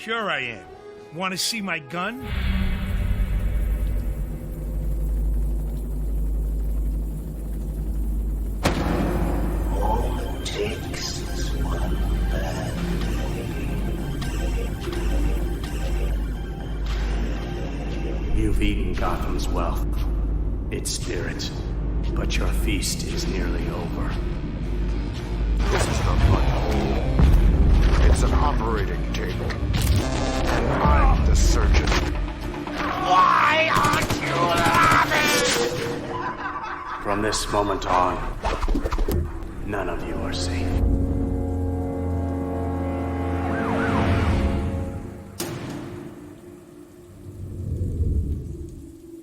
Sure I am. Want to see my gun? All it takes is one bad day. You've eaten Gotham's wealth, its spirit, but your feast is nearly over. This is not my home. It's an operating table. And I'm the surgeon. Why aren't you laughing? From this moment on, none of you are safe.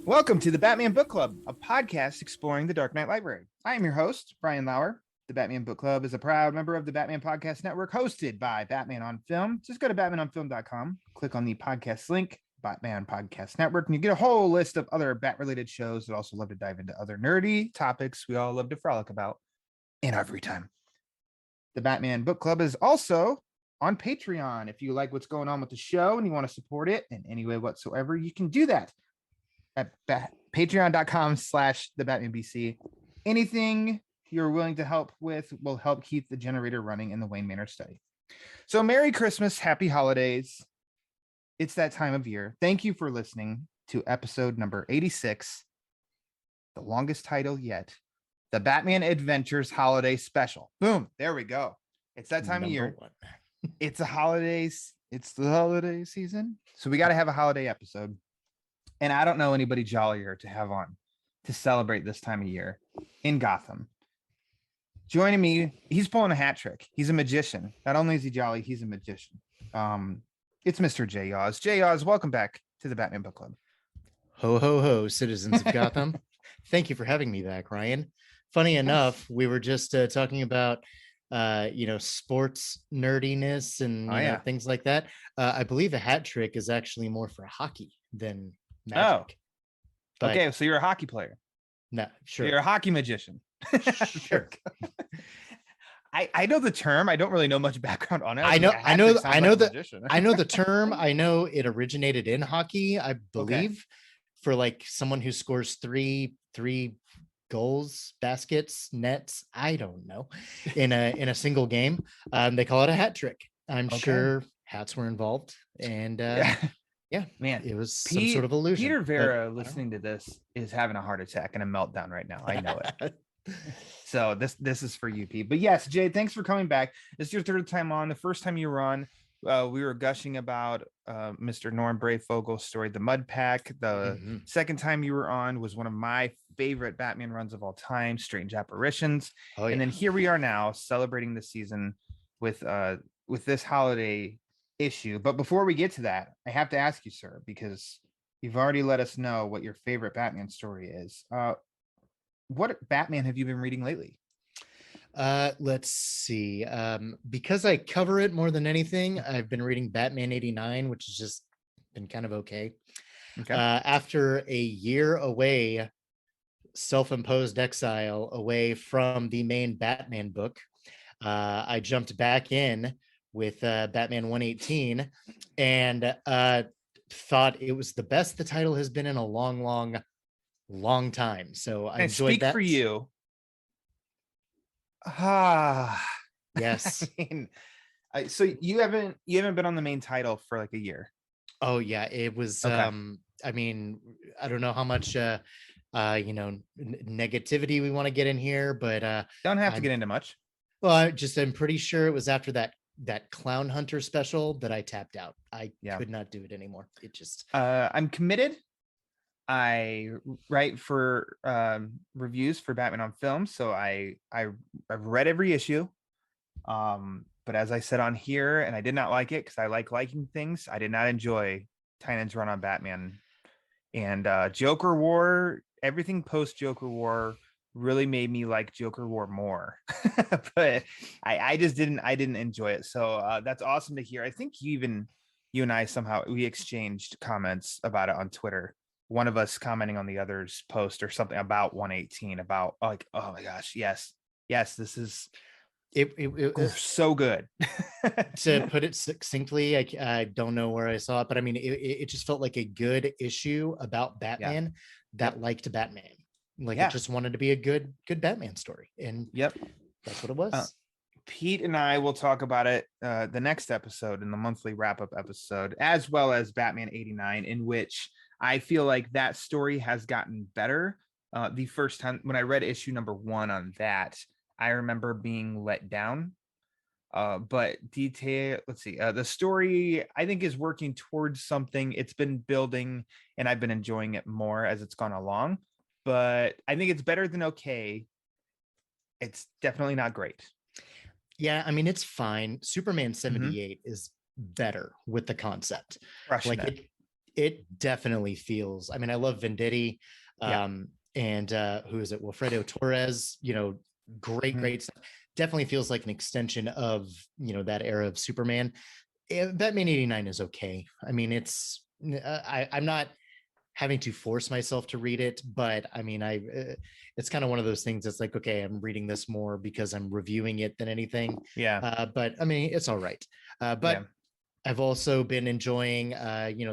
Welcome to the Batman Book Club, a podcast exploring the Dark Knight Library. I am your host, Brian Lauer. The Batman Book Club is a proud member of the Batman Podcast Network, hosted by Batman on Film. Just go to batmanonfilm.com, click on the podcast link, Batman Podcast Network, and you get a whole list of other Bat-related shows that also love to dive into other nerdy topics we all love to frolic about in our free time. The Batman Book Club is also on Patreon. If you like what's going on with the show and you want to support it in any way whatsoever, you can do that at patreon.com/thebatmanbc. Anything you're willing to help with will help keep the generator running in the Wayne Manor study. So Merry Christmas, Happy Holidays. It's that time of year. Thank you for listening to episode number 86, the longest title yet, the Batman Adventures Holiday Special. Boom, there we go. It's that time of year. It's a holidays. It's the holiday season. So we got to have a holiday episode. And I don't know anybody jollier to have on to celebrate this time of year in Gotham. Joining me, he's pulling a hat trick. He's a magician. Not only is he jolly, he's a magician. It's Mr. J. Yaws. J. Yaws, welcome back to the Batman Book Club. Ho, ho, ho, citizens of Gotham. Thank you for having me back, Ryan. Funny enough, we were just talking about, sports nerdiness and things like that. I believe a hat trick is actually more for hockey than magic. Oh, okay. So you're a hockey player. No, sure. You're a hockey magician. Sure. I know the term. I don't really know much background on it. I know the term. I know it originated in hockey, I believe, for like someone who scores three goals, baskets, nets. I don't know, in a single game. They call it a hat trick. I'm sure hats were involved, and yeah, man, it was some sort of illusion. Peter Vera listening to this is having a heart attack and a meltdown right now. I know it. So this is for you, Pete. But yes, Jay, thanks for coming back. This is your third time on. The first time you were on, we were gushing about Mr. Norm Brayfogel's story, The Mud Pack. The second time you were on was one of my favorite Batman runs of all time, Strange Apparitions. And then here we are now celebrating the season with this holiday issue. But before we get to that, I have to ask you, sir, because you've already let us know what your favorite Batman story is. What Batman have you been reading lately? Let's see. Because I cover it more than anything, I've been reading Batman 89, which has just been kind of okay. After a year away, self-imposed exile away from the main Batman book, I jumped back in with Batman 118 and thought it was the best the title has been in a long time. So I enjoyed that. For you. Yes. So you haven't been on the main title for like a year. Oh yeah, it was I mean, I don't know how much negativity we want to get in here, but don't have to get into much. Well, I'm pretty sure it was after that Clown Hunter special that I tapped out. I could not do it anymore. It just I'm committed. I write for reviews for Batman on Film, so I've read every issue. But as I said on here, and I did not like it because I like liking things, I did not enjoy Tynan's run on Batman. And Joker War, everything post Joker War really made me like Joker War more. But I just didn't enjoy it. So that's awesome to hear. I think you and I somehow we exchanged comments about it on Twitter. One of us commenting on the other's post or something about 118, about like, oh my gosh, yes, this is So good. To put it succinctly, I don't know where I saw it, but I mean, it just felt like a good issue about Batman that liked Batman. Like it just wanted to be a good Batman story, and Yep. that's what it was. Pete and I will talk about it the next episode in the monthly wrap-up episode, as well as Batman 89, in which I feel like that story has gotten better. The first time when I read issue number 1 on that, I remember being let down. But let's see. The story I think is working towards something. It's been building, and I've been enjoying it more as it's gone along. But I think it's better than okay. It's definitely not great. Yeah, I mean, it's fine. Superman 78 is better with the concept. Like it definitely feels. I mean, I love Venditti, and who is it? Wilfredo Torres. Great stuff. Definitely feels like an extension of that era of Superman. Batman 89 is okay. I mean, I'm not having to force myself to read it, but I mean, it's kind of one of those things that's like, okay, I'm reading this more because I'm reviewing it than anything. But I mean, it's all right. But I've also been enjoying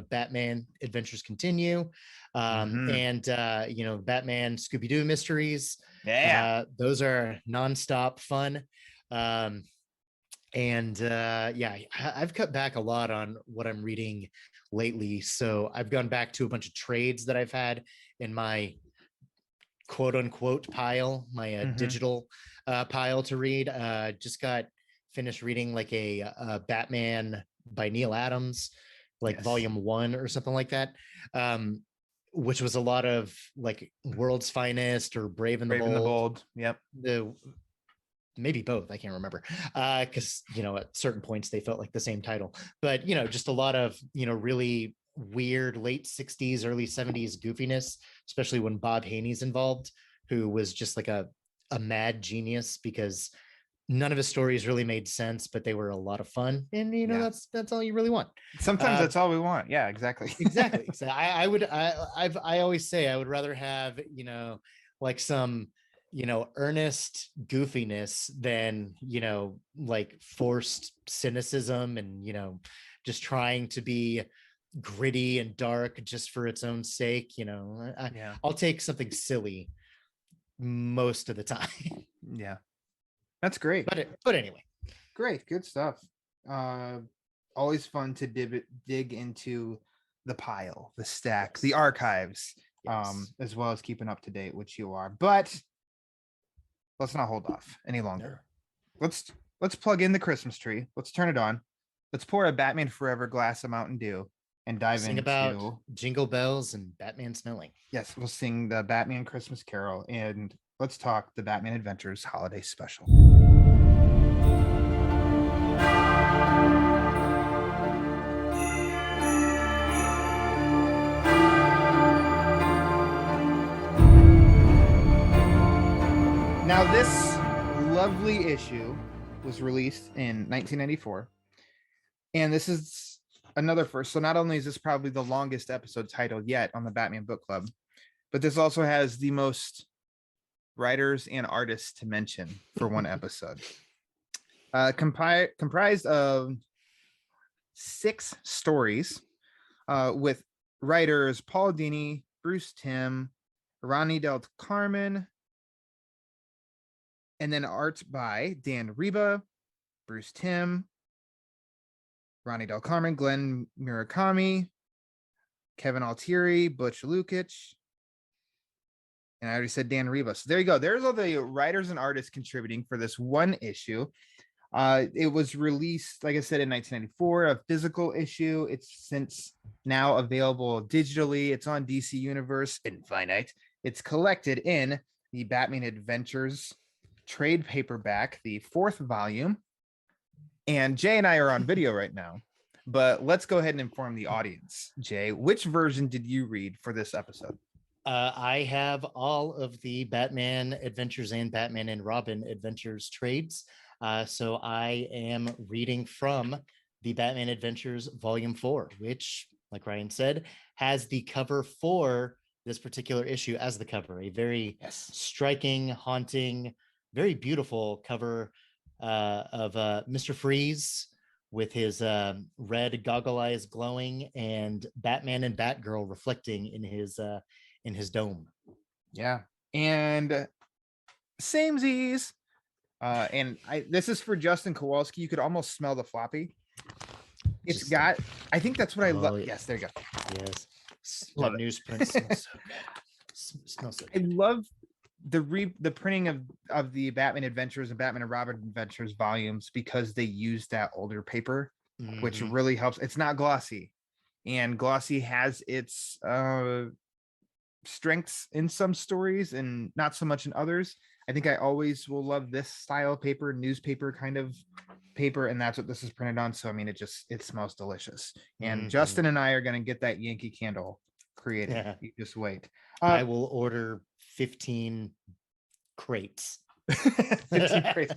Batman Adventures Continue, and Batman Scooby-Doo Mysteries. Those are nonstop fun. I've cut back a lot on what I'm reading lately. So I've gone back to a bunch of trades that I've had in my quote unquote pile, my digital pile to read. Just got finished reading like a Batman by Neil Adams, like volume 1 or something like that. Which was a lot of like World's Finest or Brave and the Bold. Yep. Maybe both, I can't remember, because at certain points they felt like the same title, but just a lot of really weird late 60s early 70s goofiness, especially when Bob Haney's involved, who was just like a mad genius, because none of his stories really made sense, but they were a lot of fun, and that's all you really want. Sometimes that's all we want. Yeah, exactly. Exactly. So I always say I would rather have like some earnest goofiness than like forced cynicism and just trying to be gritty and dark just for its own sake. I'll take something silly most of the time. Yeah, that's great. But anyway, great, good stuff. Always fun to dig into the pile, the stack, the archives, as well as keeping up to date, which you are. But let's not hold off any longer. Let's plug in the Christmas tree. Let's turn it on. Let's pour a Batman Forever glass of Mountain Dew and dive into about Jingle Bells and Batman smelling. Yes, we'll sing the Batman Christmas Carol, and let's talk the Batman Adventures Holiday Special. Now, this lovely issue was released in 1994, and this is another first. So not only is this probably the longest episode titled yet on the Batman Book Club, but this also has the most writers and artists to mention for one episode. Comprised of 6 stories with writers Paul Dini, Bruce Timm, Ronnie Del Carmen, and then art by Dan Riba, Bruce Timm, Ronnie Del Carmen, Glenn Murakami, Kevin Altieri, Butch Lukic, and I already said Dan Riba. So there you go. There's all the writers and artists contributing for this one issue. It was released, like I said, in 1994, a physical issue. It's since now available digitally. It's on DC Universe Infinite. It's collected in the Batman Adventures trade paperback, the 4th volume. And Jay and I are on video right now, but let's go ahead and inform the audience. Jay, which version did you read for this episode? I have all of the Batman Adventures and Batman and Robin Adventures trades. So I am reading from the Batman Adventures Volume 4, which, like Ryan said, has the cover for this particular issue as the cover. A very striking, haunting, very beautiful cover. of Mr. Freeze with his red goggle eyes glowing, and Batman and Batgirl reflecting in his dome. Yeah. And samesies. And this is for Justin Kowalski. You could almost smell the floppy. It's Just- got, I think that's what I love. yeah. Yes, there you go. Yes. Love That it. newsprint smells so good. Smells so I good. love the printing of the Batman Adventures and Batman and Robin Adventures volumes because they use that older paper, which Mhm. really helps. It's not glossy, and glossy has its strengths in some stories and not so much in others. I think I always will love this style of paper, newspaper kind of paper, and that's what this is printed on. So I mean, it smells delicious. And Mhm. Justin and I are gonna get that Yankee Candle created. Yeah. You just wait. I will order 15 crates. 15 crates.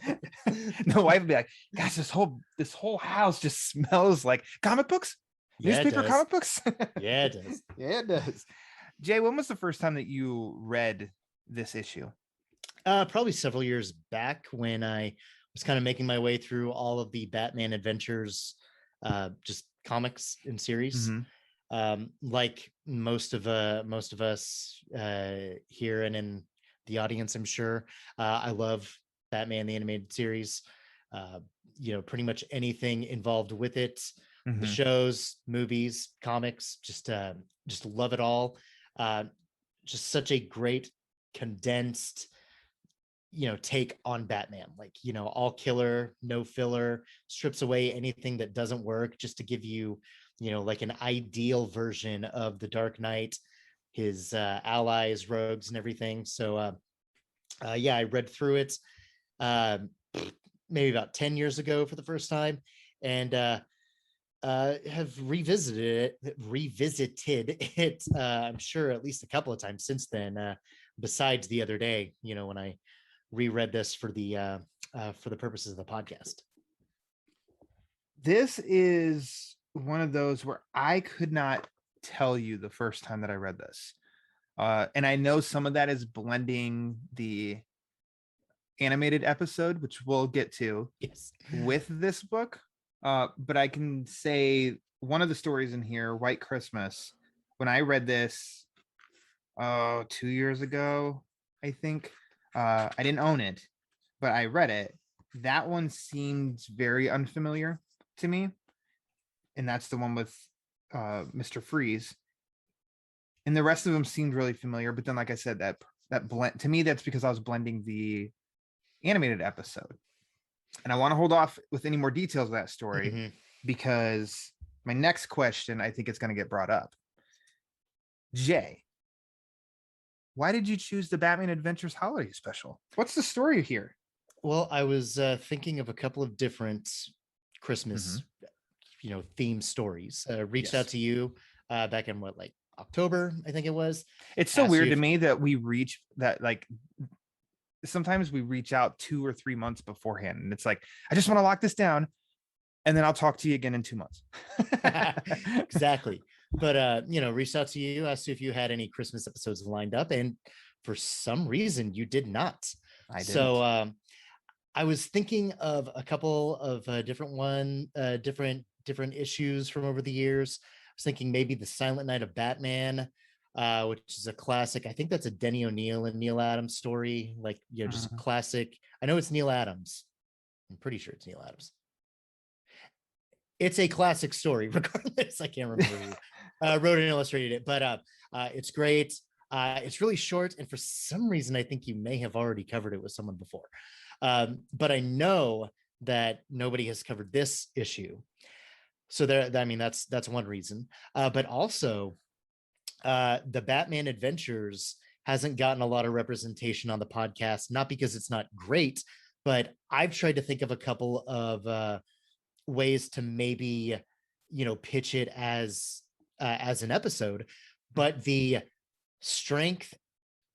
No, I'd be like, gosh, this whole house just smells like comic books, Yeah, it newspaper does. comic books. Yeah, it does. Yeah, it does. Jay, when was the first time that you read this issue? Probably several years back when I was kind of making my way through all of the Batman Adventures, just comics and series. Like most of us here and in the audience, I'm sure. I love Batman the animated series. Pretty much anything involved with it. The shows, movies, comics, just love it all. Just such a great condensed take on Batman, like all killer, no filler, strips away anything that doesn't work just to give you like an ideal version of the Dark Knight, his allies, rogues, and everything. So yeah, I read through it maybe about 10 years ago for the first time, and have revisited it I'm sure at least a couple of times since then, besides the other day when I reread this for the purposes of the podcast. This is one of those where I could not tell you the first time that I read this. And I know some of that is blending the animated episode, which we'll get to, Yes, with this book. But I can say one of the stories in here, White Christmas, when I read this 2 years ago, I think. I didn't own it, but I read it. That one seems very unfamiliar to me. And that's the one with Mr. Freeze. And the rest of them seemed really familiar. But then, like I said, that blend to me, that's because I was blending the animated episode. And I want to hold off with any more details of that story because my next question, I think it's going to get brought up. Jay, why did you choose the Batman Adventures Holiday Special? What's the story here? Well, I was thinking of a couple of different Christmas theme stories. Reached out to you back in like October, I think it was. It's so weird to me that we reach that, like, sometimes we reach out 2 or 3 months beforehand, and it's like, I just want to lock this down, and then I'll talk to you again in 2 months. Exactly. But reached out to you, asked you if you had any Christmas episodes lined up, and for some reason you did not. I didn't. So I was thinking of a couple of different issues from over the years. I was thinking maybe The Silent Night of Batman, which is a classic. I think that's a Denny O'Neil and Neil Adams story, like just classic. I know it's Neil Adams. I'm pretty sure it's Neil Adams. It's a classic story, regardless. I can't remember who wrote and illustrated it, but it's great. It's really short, and for some reason, I think you may have already covered it with someone before. But I know that nobody has covered this issue, so that's one reason. But also, the Batman Adventures hasn't gotten a lot of representation on the podcast, not because it's not great, but I've tried to think of a couple of ways to maybe pitch it as an episode, but the strength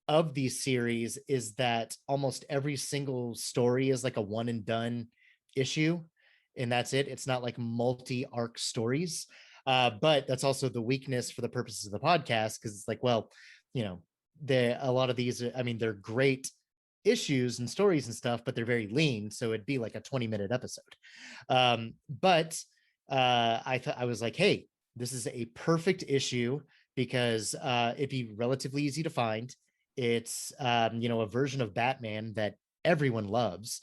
of these series is that almost every single story is like a one and done issue, and that's it. It's not like multi-arc stories, but that's also the weakness for the purposes of the podcast, because it's like, well, a lot of these, I mean, they're great issues and stories and stuff, but they're very lean, so it'd be like a 20-minute episode. But I was like, hey, this is a perfect issue because it'd be relatively easy to find. It's a version of Batman that everyone loves,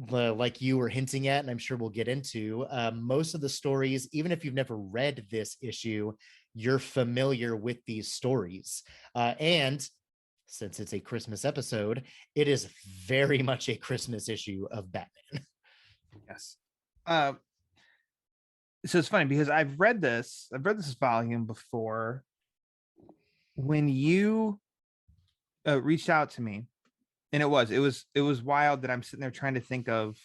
like you were hinting at, and I'm sure we'll get into. Most of the stories, even if you've never read this issue, you're familiar with these stories. And since it's a Christmas episode, it is very much a Christmas issue of Batman. Yes. So it's funny because I've read this volume before. When you reached out to me, and it was wild that I'm sitting there trying to think of.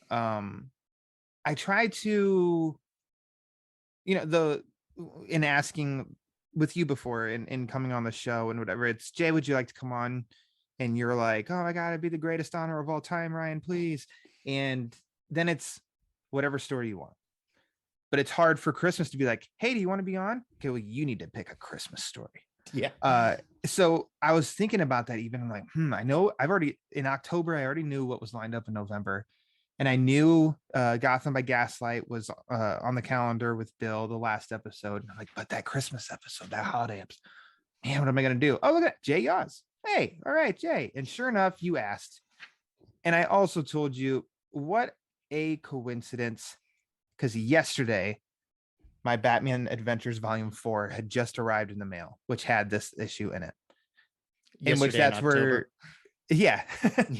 I tried to, in asking with you before in coming on the show and whatever, it's Jay, would you like to come on? And you're like, oh my God, it'd be the greatest honor of all time, Ryan, please. And then it's whatever story you want. But it's hard for Christmas to be like, hey, do you want to be on? Okay, well, you need to pick a Christmas story. Yeah. So I was thinking about that even. I'm like, I know in October, I already knew what was lined up in November. And I knew Gotham by Gaslight was on the calendar with Bill, the last episode. And I'm like, but that Christmas episode, that holiday episode, man, what am I going to do? Oh, look at that, Jay Yaws. Hey, all right, Jay. And sure enough, you asked. And I also told you, what a coincidence, because yesterday, my Batman Adventures Volume 4 had just arrived in the mail, which had this issue in it. In which that's where... Yeah,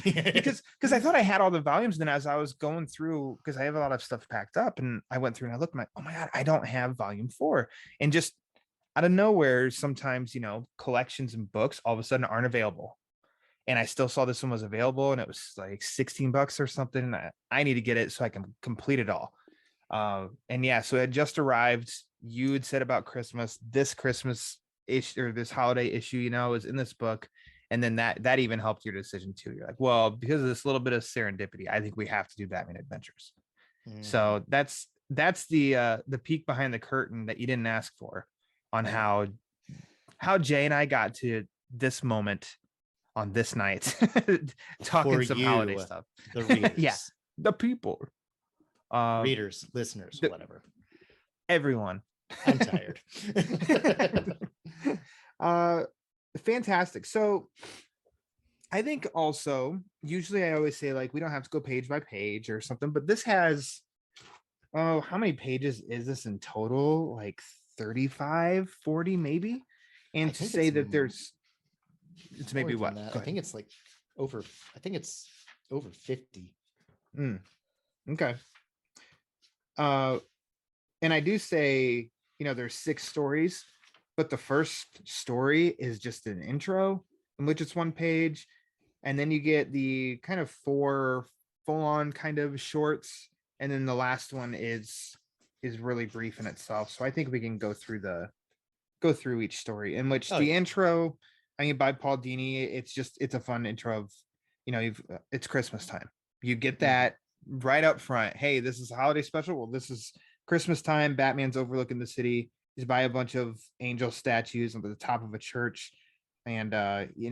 because I thought I had all the volumes. Then as I was going through, because I have a lot of stuff packed up, and I went through and I looked, oh my God, I don't have volume 4. And just out of nowhere, sometimes, collections and books all of a sudden aren't available. And I still saw this one was available, and it was like $16 or something. And I need to get it so I can complete it all. And yeah, so it had just arrived. You had said about Christmas, this Christmas issue, or this holiday issue, is in this book. And then that even helped your decision too. You're like, well, because of this little bit of serendipity, I think we have to do Batman Adventures. So that's the peek behind the curtain that you didn't ask for, on how Jay and I got to this moment on this night, talking some holiday stuff. The readers. Yeah, the people, readers, listeners, whatever. Everyone. I'm tired. Fantastic. So I think also, usually I always say, like, we don't have to go page by page or something, but this has, how many pages is this in total? Like 35, 40 maybe? And to say that it's maybe what? I think it's like over 50. Okay. And I do say, there's 6 stories. But the first story is just an intro, in which it's 1 page. And then you get the kind of 4 full-on kind of shorts. And then the last one is really brief in itself. So I think we can go through each story, in which intro, by Paul Dini, it's a fun intro of, it's Christmas time. You get that right up front. Hey, this is a holiday special. Well, this is Christmas time. Batman's overlooking the city. He's by a bunch of angel statues on the top of a church, and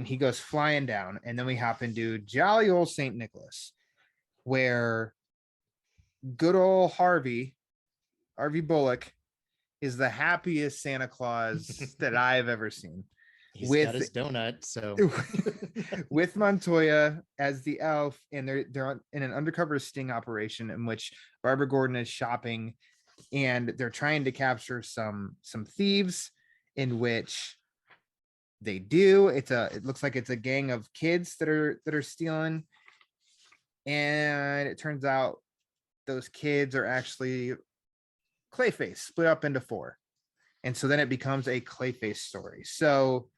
he goes flying down. And then we hop into jolly old St. Nicholas, where good old Harvey Bullock is the happiest Santa Claus that I've ever seen. He's got his donut, so with Montoya as the elf, and they're in an undercover sting operation in which Barbara Gordon is shopping. And they're trying to capture some thieves, in which they do. It looks like it's a gang of kids that are stealing, and it turns out those kids are actually Clayface, split up into 4, and so then it becomes a Clayface story. So,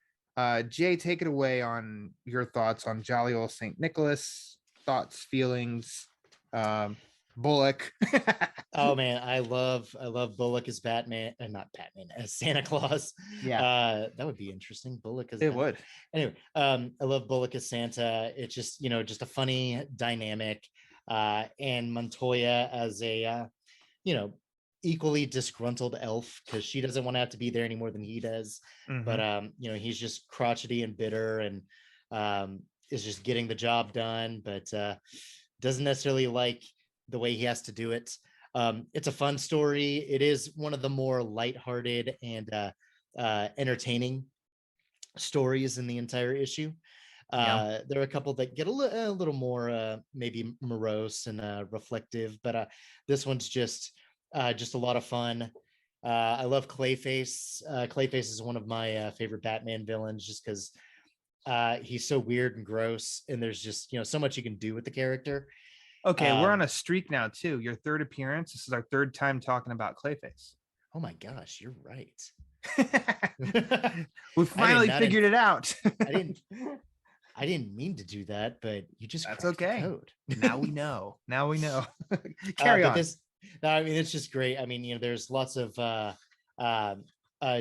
Jay, take it away on your thoughts on jolly old St. Nicholas. Thoughts, feelings. Bullock. Oh man, I love Bullock as Batman, and not Batman, as Santa Claus. Yeah, that would be interesting. Bullock as Batman. Would. Anyway, I love Bullock as Santa. It's just just a funny dynamic, and Montoya as a equally disgruntled elf, because she doesn't want to have to be there any more than he does. But he's just crotchety and bitter, and is just getting the job done, but doesn't necessarily like the way he has to do it. It's a fun story. It is one of the more lighthearted and entertaining stories in the entire issue. There are a couple that get a little more maybe morose and reflective, but this one's just a lot of fun. I love Clayface. Clayface is one of my favorite Batman villains, just because he's so weird and gross, and there's just so much you can do with the character. Okay, we're on a streak now too. Your third appearance. This is our third time talking about Clayface. Oh my gosh, you're right. We finally figured it out. I didn't mean to do that, but you just that's okay. Code. Now we know. Carry on. I mean, it's just great. I mean, there's lots of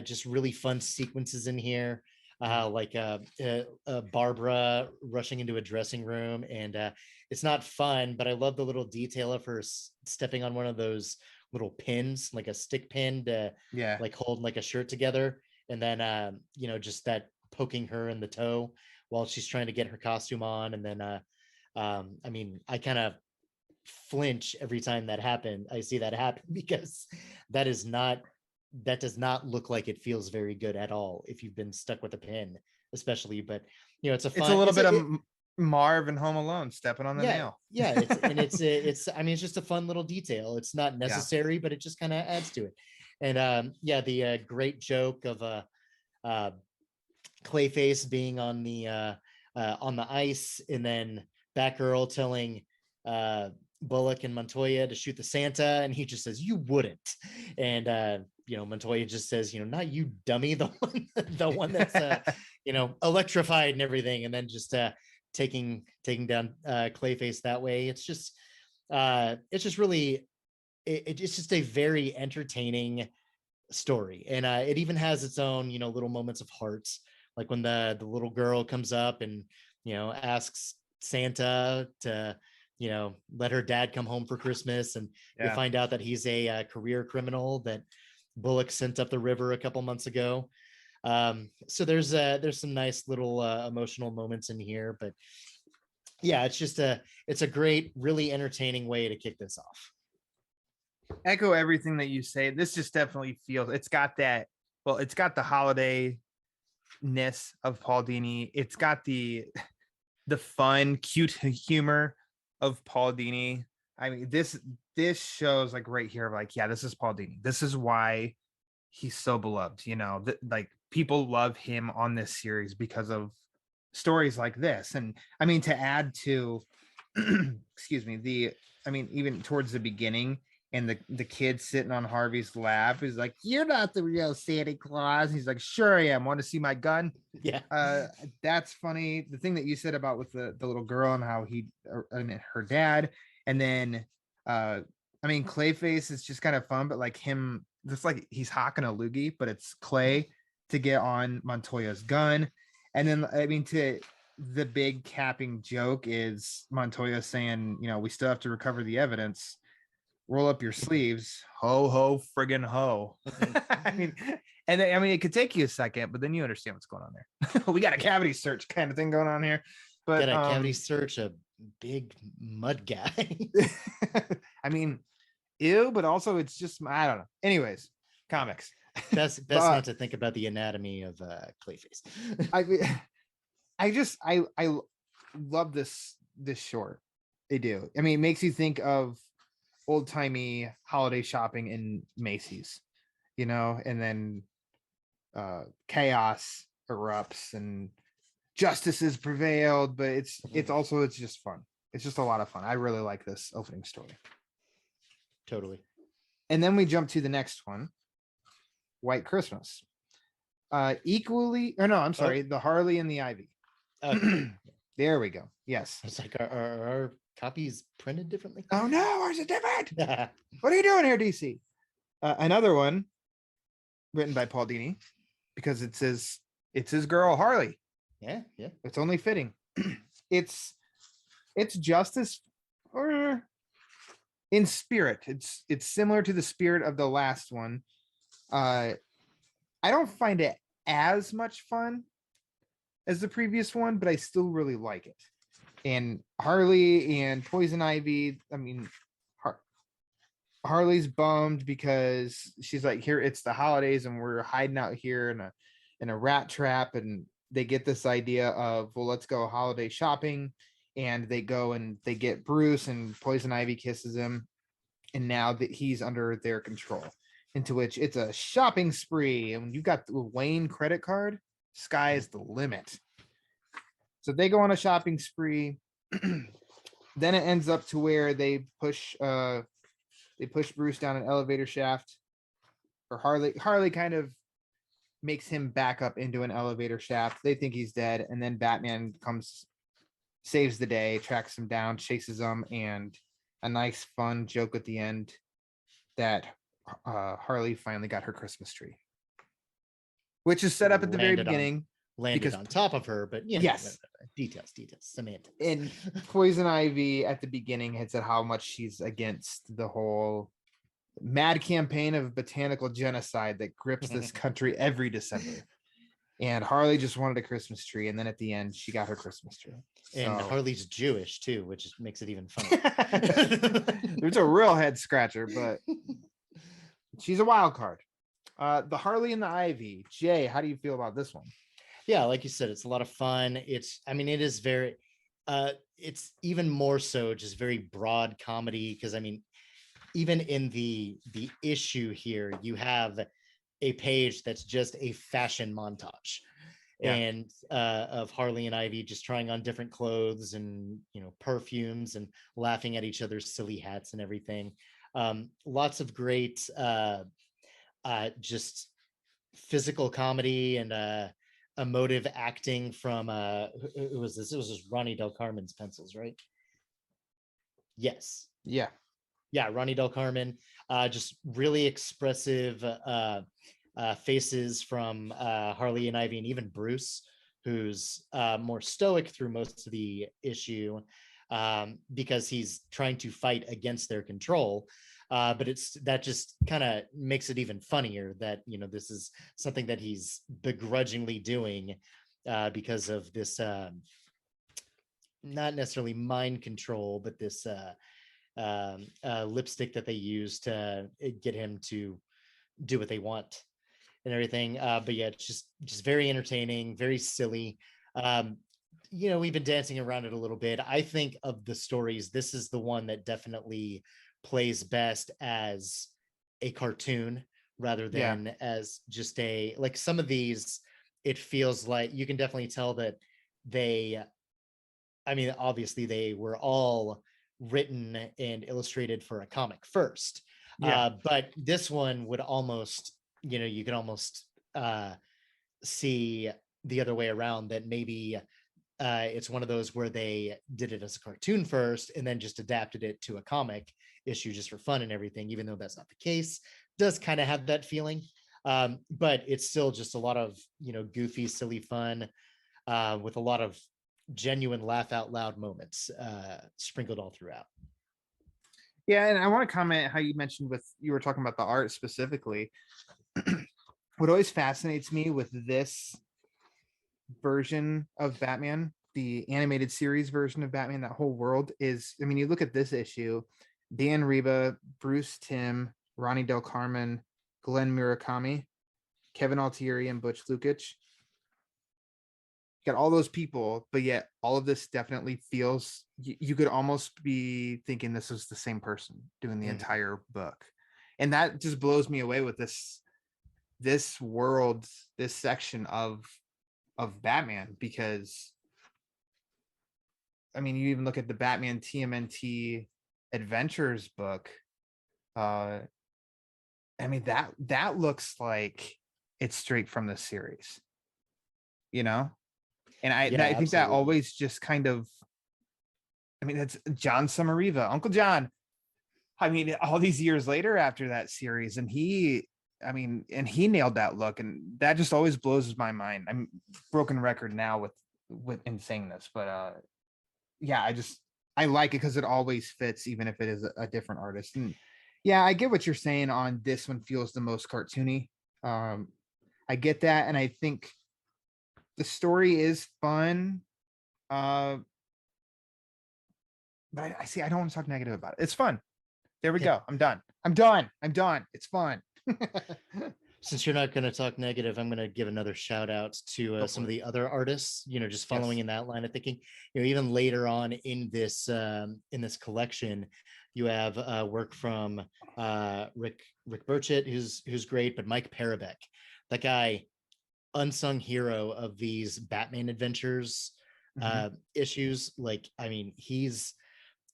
just really fun sequences in here. Like Barbara rushing into a dressing room, and it's not fun, but I love the little detail of her stepping on one of those little pins, like a stick pin to like hold like a shirt together, and then just that poking her in the toe while she's trying to get her costume on. And then I mean, I kind of flinch every time I see that happen, because that does not look like it feels very good at all if you've been stuck with a pin, especially. But it's a little bit of Marv and Home Alone stepping on the nail. It's I mean, it's just a fun little detail. It's not necessary, but it just kind of adds to it. And the great joke of Clayface being on the ice, and then Batgirl telling Bullock and Montoya to shoot the Santa, and he just says, "You wouldn't." And Montoya just says, "Not you, dummy," the one that's electrified and everything, and then just taking down Clayface that way. It's just really it's just a very entertaining story, and it even has its own little moments of heart, like when the little girl comes up and asks Santa to let her dad come home for Christmas, and you find out that he's a career criminal that Bullock sent up the river a couple months ago. So there's some nice little emotional moments in here, but it's a great, really entertaining way to kick this off. Echo everything that you say. This just definitely feels, it's got the holiday-ness of Paul Dini. It's got the fun, cute humor of Paul Dini. I mean, this shows like right here, like, this is Paul Dini. This is why he's so beloved. Like people love him on this series because of stories like this. And I mean, to add to, excuse me, even towards the beginning, and the kid sitting on Harvey's lap is like, "You're not the real Santa Claus." And he's like, "Sure I am. Want to see my gun?" Yeah. That's funny. The thing that you said about with the little girl and how her dad, and then Clayface is just kind of fun, but like him, just like he's hawking a loogie, but it's Clay to get on Montoya's gun. And then to the big capping joke is Montoya saying, "We still have to recover the evidence. Roll up your sleeves, ho ho friggin' ho." It could take you a second, but then you understand what's going on there. We got a cavity search kind of thing going on here, but got a cavity search, a big mud guy. I mean, ew, but also it's just, I don't know. Anyways, comics. Best not to think about the anatomy of Clayface. I love this short. I do. I mean, it makes you think of old-timey holiday shopping in Macy's, and then chaos erupts and justices prevailed, but it's just fun. It's just a lot of fun. I really like this opening story. Totally. And then we jump to the next one, White Christmas. The Harley and the Ivy. There we go. Yes. It's like our copies printed differently. Oh no, ours is different. What are you doing here, DC? Another one written by Paul Dini, because it's his girl Harley. Yeah. It's only fitting. It's justice, or in spirit. It's similar to the spirit of the last one. I don't find it as much fun, as the previous one, but I still really like it. And Harley and Poison Ivy, I mean, Harley's bummed because she's like, here, it's the holidays and we're hiding out here in a rat trap. And they get this idea of, well, let's go holiday shopping. And they go and they get Bruce, and Poison Ivy kisses him. And now that he's under their control, into which it's a shopping spree. And when you've got the Wayne credit card, sky is the limit. So they go on a shopping spree. Then it ends up to where they push Bruce down an elevator shaft, or Harley kind of makes him back up into an elevator shaft. They think he's dead, and then Batman comes, saves the day, tracks him down, chases him, and a nice fun joke at the end that Harley finally got her Christmas tree, which is set up at the very beginning. Landed on top of her, but yes, details, semantics. And Poison Ivy at the beginning had said how much she's against the whole mad campaign of botanical genocide that grips this country every December. And Harley just wanted a Christmas tree, and then at the end, she got her Christmas tree. And Harley's Jewish too, which makes it even funnier. There's a real head scratcher, but she's a wild card. The Harley and the Ivy. Jay, how do you feel about this one? Yeah, like you said, it's a lot of fun. It is very, it's even more so just very broad comedy, because I mean, even in the issue here, you have a page that's just a fashion montage. Yeah. And of Harley and Ivy just trying on different clothes and perfumes and laughing at each other's silly hats and everything. Lots of great just physical comedy and emotive acting from who was this? It was just Ronnie Del Carmen's pencils, right? Yes. Yeah, Ronnie Del Carmen. Just really expressive faces from Harley and Ivy, and even Bruce, who's more stoic through most of the issue, because he's trying to fight against their control. But that just kind of makes it even funnier that this is something that he's begrudgingly doing because of this not necessarily mind control, but this lipstick that they use to get him to do what they want and everything. But yeah, it's just very entertaining, very silly. We've been dancing around it a little bit. I think of the stories, this is the one that definitely plays best as a cartoon rather than as just like some of these. It feels like you can definitely tell that obviously they were all written and illustrated for a comic first. But this one would almost, you can almost see the other way around, that maybe it's one of those where they did it as a cartoon first and then just adapted it to a comic issue just for fun and everything, even though that's not the case. Does kind of have that feeling, but it's still just a lot of goofy, silly fun with a lot of genuine laugh out loud moments sprinkled all throughout. Yeah, and I want to comment how you mentioned you were talking about the art specifically. What always fascinates me with this version of Batman, the animated series version of Batman, that whole world is, you look at this issue, Dan Riba, Bruce Timm, Ronnie Del Carmen, Glenn Murakami, Kevin Altieri, and Butch Lukic. Got all those people, but yet all of this definitely feels, you could almost be thinking this was the same person doing the entire book. And that just blows me away with this world, this section of Batman, because you even look at the Batman TMNT Adventures book. That looks like it's straight from the series, and I think that always just kind of, that's John Somariva, Uncle John. All these years later after that series, and he nailed that look, and that just always blows my mind. I'm broken record now with in saying this, but I like it because it always fits, even if it is a different artist. And yeah, I get what you're saying on this one feels the most cartoony. I get that, and I think The story is fun. But I see. I don't want to talk negative about it. It's fun. There we go. I'm done. I'm done. It's fun. Since you're not going to talk negative, I'm going to give another shout out to some of the other artists, just following in that line of thinking. Even later on in this collection, you have work from Rick Burchett, who's great, but Mike Parabek, that guy, unsung hero of these Batman adventures issues. Like, I mean, he's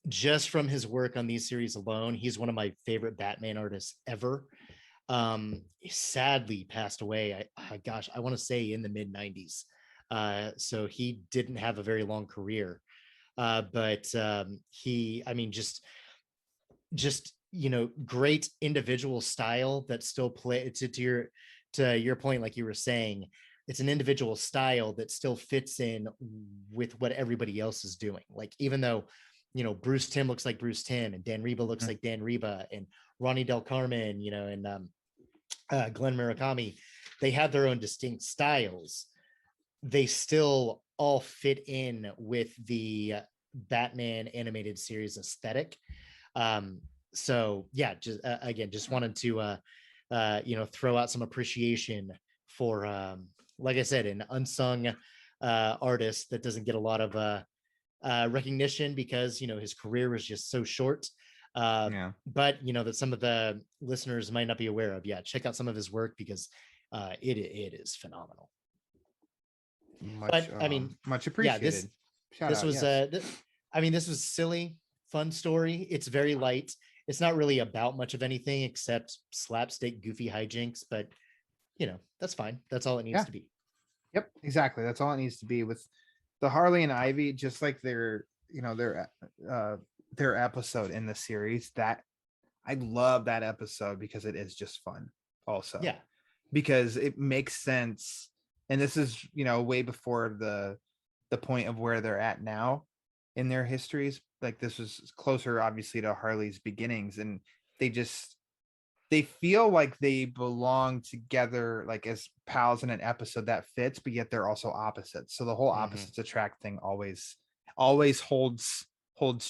just from his work on these series alone, he's one of my favorite Batman artists ever. He sadly passed away. I want to say in the mid 90s. So he didn't have a very long career. But he, I mean, just great individual style that still play to your point, like you were saying, it's an individual style that still fits in with what everybody else is doing. Like, even though, Bruce Timm looks like Bruce Timm, and Dan Reba looks like Dan Reba, and Ronnie Del Carmen, and Glenn Murakami, they have their own distinct styles. They still all fit in with the Batman animated series aesthetic. So yeah, just wanted to throw out some appreciation for like I said, an unsung artist that doesn't get a lot of recognition because his career was just so short. But that some of the listeners might not be aware of. Yeah, check out some of his work because it is phenomenal. Much appreciated. This was silly, fun story. It's very light. It's not really about much of anything except slapstick, goofy hijinks, but that's fine. That's all it needs to be. Yep, exactly. That's all it needs to be. With the Harley and Ivy, just like their episode in the series, that I love that episode because it is just fun also. Yeah, because it makes sense, and this is way before the point of where they're at now in their histories. Like, this was closer obviously to Harley's beginnings, and they feel like they belong together, like as pals in an episode that fits, but yet they're also opposites. So the whole opposites attract thing always holds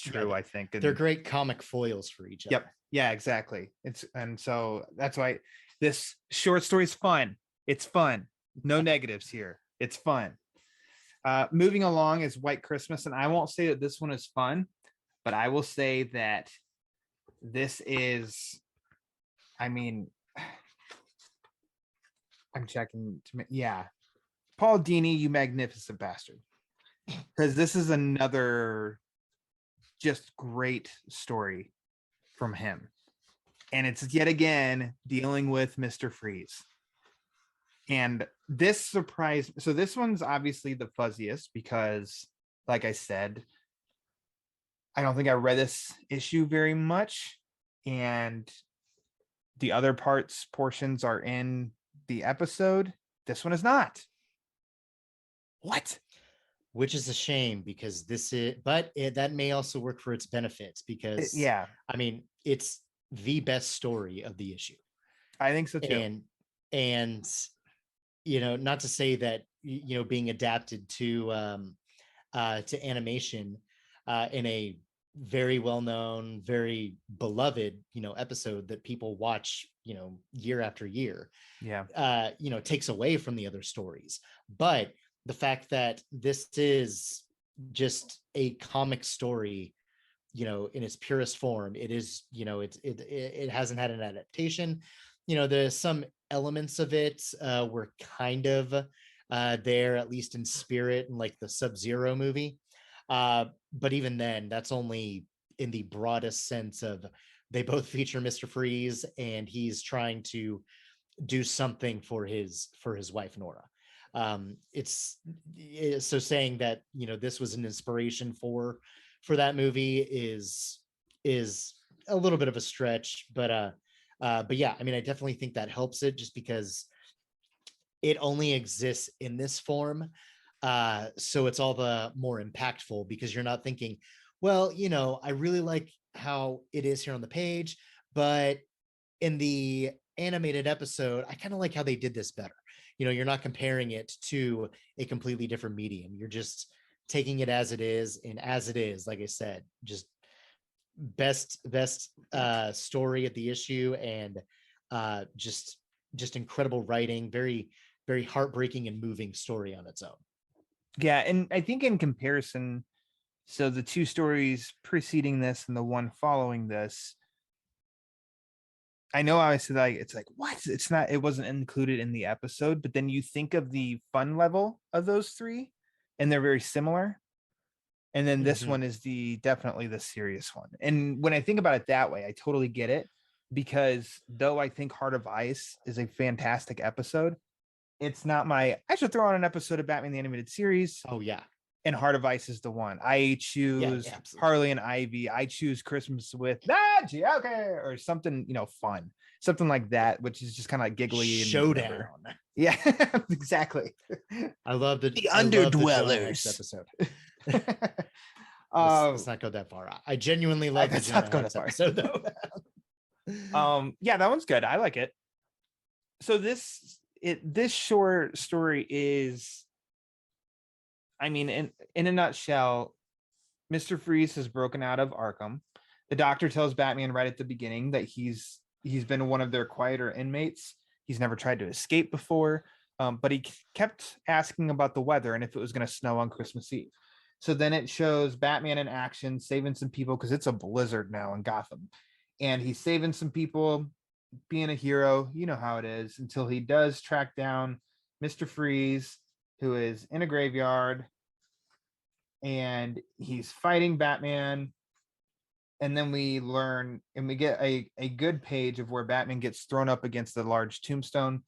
true. Yeah, I think. And they're great comic foils for each other. Yep. Yeah, exactly. And so that's why this short story is fun. It's fun. No negatives here. It's fun. Moving along is White Christmas, and I won't say that this one is fun, but I will say that this is, I'm checking Paul Dini, you magnificent bastard. Because this is another just great story from him. And it's yet again dealing with Mr. Freeze. And this surprised. So this one's obviously the fuzziest because, like I said, I don't think I read this issue very much. And the other portions are in the episode. This one is not. What? Which is a shame because that may also work for its benefits because it's the best story of the issue. I think so too. And not to say that being adapted to animation in a very well-known, very beloved episode that people watch year after year takes away from the other stories. But the fact that this is just a comic story in its purest form, it is it hasn't had an adaptation. There's some elements of it were kind of there, at least in spirit, in like the Sub-Zero movie. But even then, that's only in the broadest sense of they both feature Mr. Freeze and he's trying to do something for his wife, Nora. It's so saying that, this was an inspiration for that movie is a little bit of a stretch, but yeah, I definitely think that helps it just because it only exists in this form. So it's all the more impactful because you're not thinking, well, I really like how it is here on the page, but in the animated episode, I kind of like how they did this better. you're not comparing it to a completely different medium. You're just taking it as it is, and as it is, like I said, just best story at the issue, and just incredible writing, very, very heartbreaking and moving story on its own. Yeah, and I think in comparison, so the two stories preceding this and the one following this, I know I said like it's like what? It wasn't included in the episode, but then you think of the fun level of those three, and they're very similar. And then this one is definitely the serious one. And when I think about it that way, I totally get it, because though I think Heart of Ice is a fantastic episode, it's not I should throw on an episode of Batman the Animated Series. Oh yeah. And Heart of Ice is the one. I choose Harley and Ivy. I choose Christmas with Giallo or something, fun, something like that, which is just kind of like giggly Showdown. Yeah, exactly. I love the Underdwellers episode. Let's not go that far. I genuinely love the Jonah Hex episode though. Yeah, that one's good. I like it. So this short story is, I mean, in a nutshell, Mr. Freeze has broken out of Arkham. The doctor tells Batman right at the beginning that he's been one of their quieter inmates. He's never tried to escape before, but he kept asking about the weather and if it was going to snow on Christmas Eve. So then it shows Batman in action, saving some people because it's a blizzard now in Gotham. And he's saving some people, being a hero. You know how it is, until he does track down Mr. Freeze, who is in a graveyard, and he's fighting Batman. And then we learn, and we get a good page of where Batman gets thrown up against the large tombstone.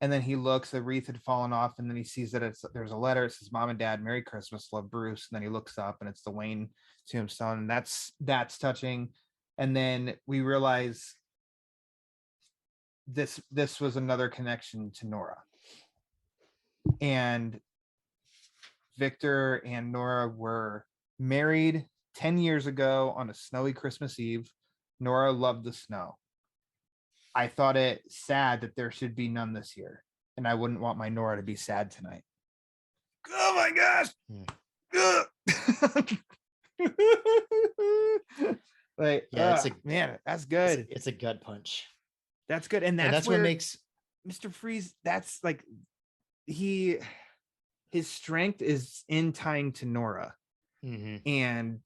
And then he looks, the wreath had fallen off, and then he sees that there's a letter. It says, "Mom and Dad, Merry Christmas, love, Bruce." And then he looks up, and it's the Wayne tombstone. And that's touching. And then we realize this was another connection to Nora. And Victor and Nora were married 10 years ago on a snowy Christmas Eve. Nora loved the snow. I thought it sad that there should be none this year, and I wouldn't want my Nora to be sad tonight. Oh my gosh. Like, yeah, man, that's good. It's a gut punch. That's good. And that's what makes Mr. Freeze, that's like his strength is in tying to Nora. And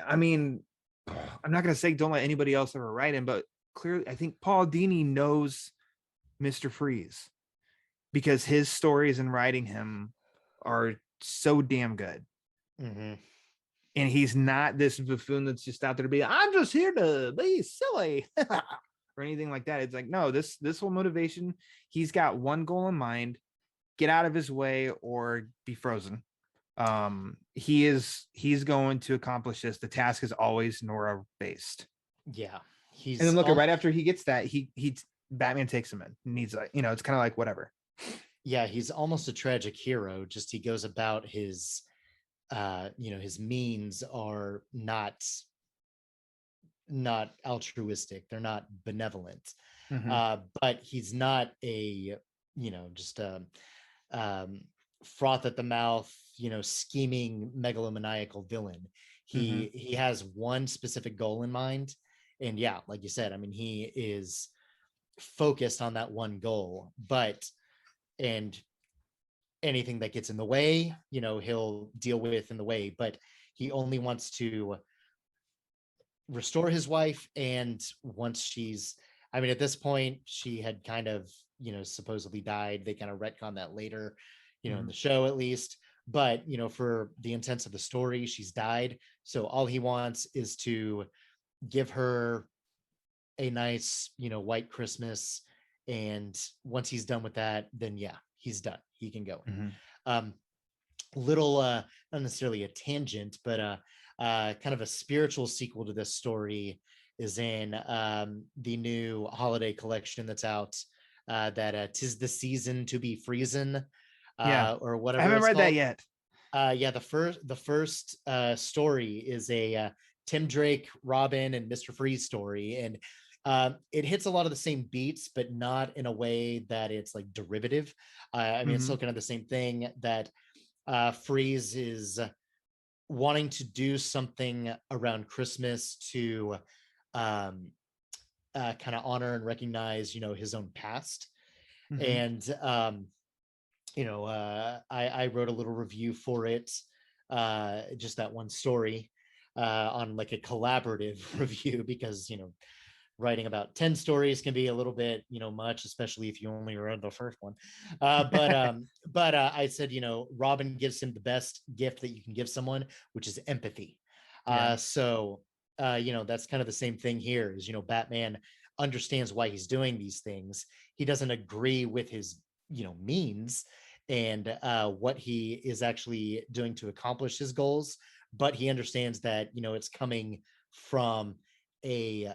I mean, I'm not going to say don't let anybody else ever write him, but clearly I think Paul Dini knows Mr. Freeze because his stories and writing him are so damn good. And he's not this buffoon that's just out there to be, I'm just here to be silly or anything like that. It's like, no, this whole motivation, he's got one goal in mind: get out of his way or be frozen. He's going to accomplish this. The task is always Nora based. Yeah. And then look, right after he gets that, he Batman takes him in. Needs like, it's kind of like whatever. Yeah, he's almost a tragic hero. Just he goes about his his means are not altruistic. They're not benevolent. But he's not a just a froth at the mouth, scheming megalomaniacal villain. He has one specific goal in mind. And yeah, like you said, I mean, he is focused on that one goal, and anything that gets in the way, he'll deal with in the way, but he only wants to restore his wife. And once at this point, she had kind of, supposedly died. They kind of retcon that later, in the show at least. But, for the intents of the story, she's died. So all he wants is to give her a nice, white Christmas. And once he's done with that, then yeah, he's done. He can go. Little, not necessarily a tangent, but kind of a spiritual sequel to this story is in the new holiday collection that's out, that 'Tis the Season to Be Freezin', or whatever. I haven't read that yet. The first story is a Tim Drake, Robin, and Mr. Freeze story, and It hits a lot of the same beats, but not in a way that it's like derivative. I mean, it's still kind of the same thing that Freeze is wanting to do something around Christmas to kind of honor and recognize, his own past. And I wrote a little review for it, just that one story, on like a collaborative review, because writing about 10 stories can be a little bit much, especially if you only read the first one. But I said, Robin gives him the best gift that you can give someone, which is empathy. So that's kind of the same thing here. Is Batman understands why he's doing these things. He doesn't agree with his means and what he is actually doing to accomplish his goals, but he understands that it's coming from a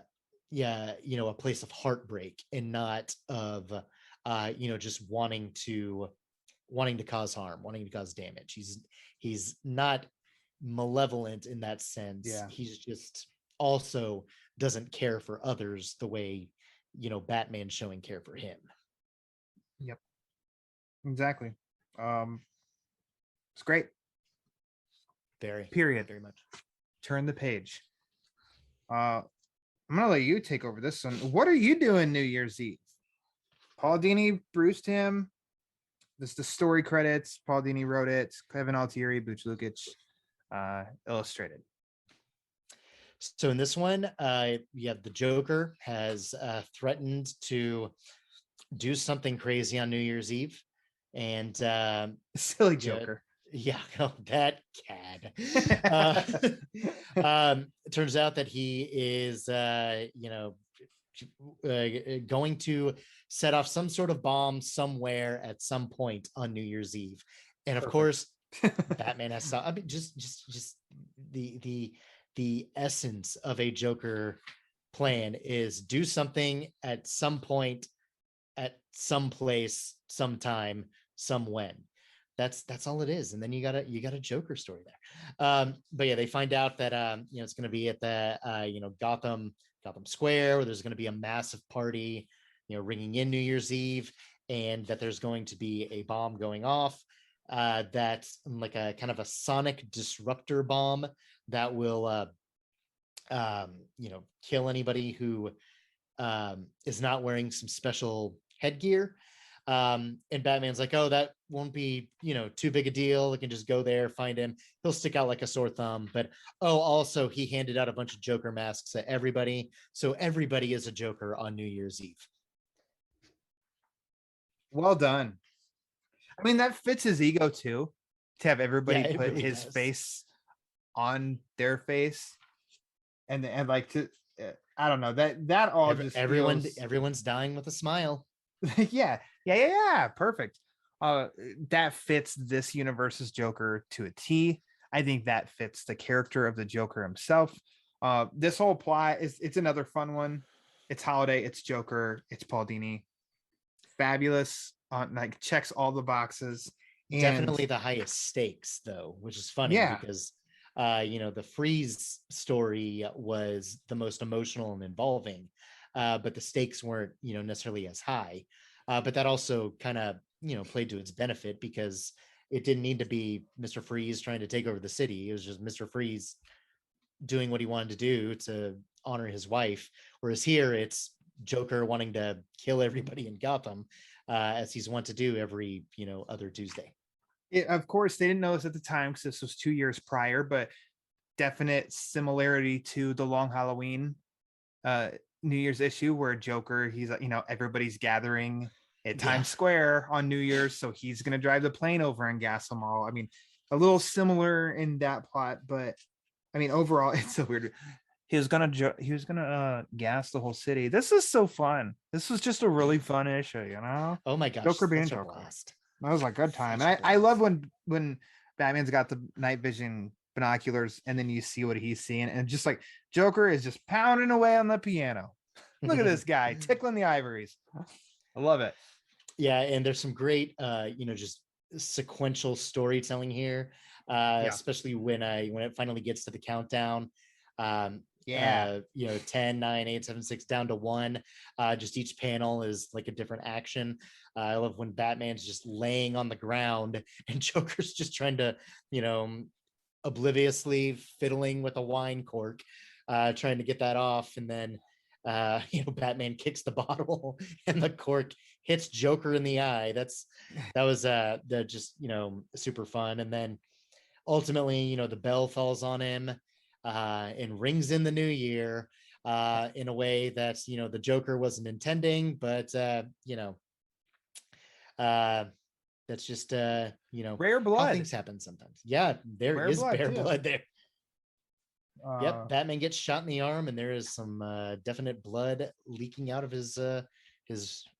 a place of heartbreak and not of just wanting to cause harm, wanting to cause damage. He's not malevolent in that sense. He's just also doesn't care for others the way Batman's showing care for him. Yep, exactly. It's great. Period. Very much. Turn the page. I'm gonna let you take over this one. What are you doing New Year's Eve? Paul Dini, Bruce Timm. This is the story credits. Paul Dini wrote it. Kevin Altieri, Butch Lukic illustrated. So in this one, the Joker has threatened to do something crazy on New Year's Eve, and silly Joker. That cad. It turns out that he is, going to set off some sort of bomb somewhere at some point on New Year's Eve, and of course, Batman has. I mean, just the essence of a Joker plan is do something at some point, at some place, sometime, somewhen. That's all it is. And then you got a Joker story there. But they find out that it's going to be at the Gotham Square, where there's going to be a massive party, ringing in New Year's Eve, and that there's going to be a bomb going off, that's like a kind of a sonic disruptor bomb that will kill anybody who is not wearing some special headgear. And Batman's like, oh, that won't be too big a deal. I can just go there, find him, he'll stick out like a sore thumb. But also he handed out a bunch of Joker masks to everybody, so everybody is a Joker on New Year's Eve. Well done. I mean, that fits his ego too, to have everybody put really his face on their face, and like to I don't know, that all just everyone's dying with a smile. yeah, perfect. That fits this universe's Joker to a T. I think that fits the character of the Joker himself. This whole plot it's another fun one. It's holiday, it's Joker, it's Paul Dini. Fabulous, like checks all the boxes. And definitely the highest stakes though, which is funny because the Freeze story was the most emotional and involving, but the stakes weren't necessarily as high, but that also kind of played to its benefit, because it didn't need to be Mr. Freeze trying to take over the city. It was just Mr. Freeze doing what he wanted to do to honor his wife, whereas here it's Joker wanting to kill everybody in Gotham, as he's wont to do every other Tuesday. Of course, they didn't know this at the time because this was 2 years prior, but definite similarity to the Long Halloween New Year's issue, where Joker, he's everybody's gathering at Times Square on New Year's, so he's gonna drive the plane over and gas them all. I mean, a little similar in that plot, but I mean, overall, it's so weird. He was gonna gas the whole city. This is so fun. This was just a really fun issue, Oh my gosh, Joker being Joker. Blast. That was a good time. And I love when Batman's got the night vision binoculars and then you see what he's seeing, and just like Joker is just pounding away on the piano. Look at this guy tickling the ivories. I love it. Yeah, and there's some great just sequential storytelling here, especially when it finally gets to the countdown. Yeah. 10, 9, 8, 7, 6 down to 1. Just each panel is like a different action. I love when Batman's just laying on the ground and Joker's just trying to, obliviously fiddling with a wine cork, trying to get that off. And then, Batman kicks the bottle and the cork hits Joker in the eye. That was just, super fun. And then ultimately, the bell falls on him and rings in the new year in a way that, the Joker wasn't intending, but, that's just, Rare how blood. things happen sometimes. Yeah, there Rare is blood, bare too. blood there. Uh, Yep, Batman gets shot in the arm, and there is some definite blood leaking out of his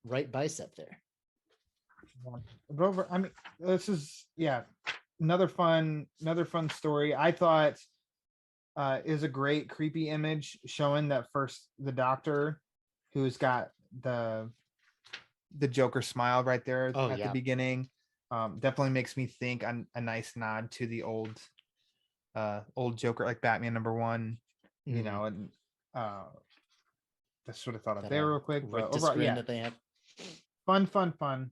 right bicep there. I mean, this is another fun story. I thought is a great creepy image showing that first the doctor who's got the Joker smile right there at the beginning. Definitely makes me think on a nice nod to the old Joker, like Batman #1, and that's what I thought of there real quick. But overall, that they have. Fun.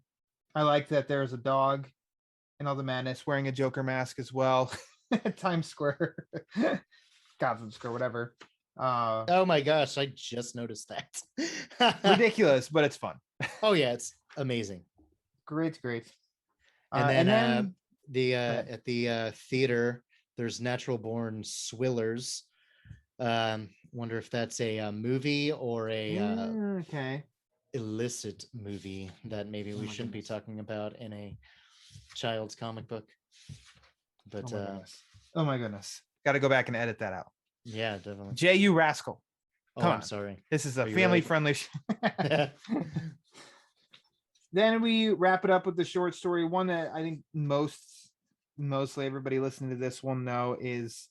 I like that there's a dog in all the madness wearing a Joker mask as well at Times Square, Gotham Square, whatever. Oh my gosh, I just noticed that. Ridiculous, but it's fun. Oh yeah, it's amazing. Great. And then at the theater, there's Natural Born Swillers. Wonder if that's a movie or a okay illicit movie that maybe we shouldn't be talking about in a child's comic book. But oh my goodness, got to go back and edit that out. Yeah, definitely. Jay, you rascal. Come on. I'm sorry. This is a family friendly Then we wrap it up with the short story. One that I think mostly everybody listening to this will know is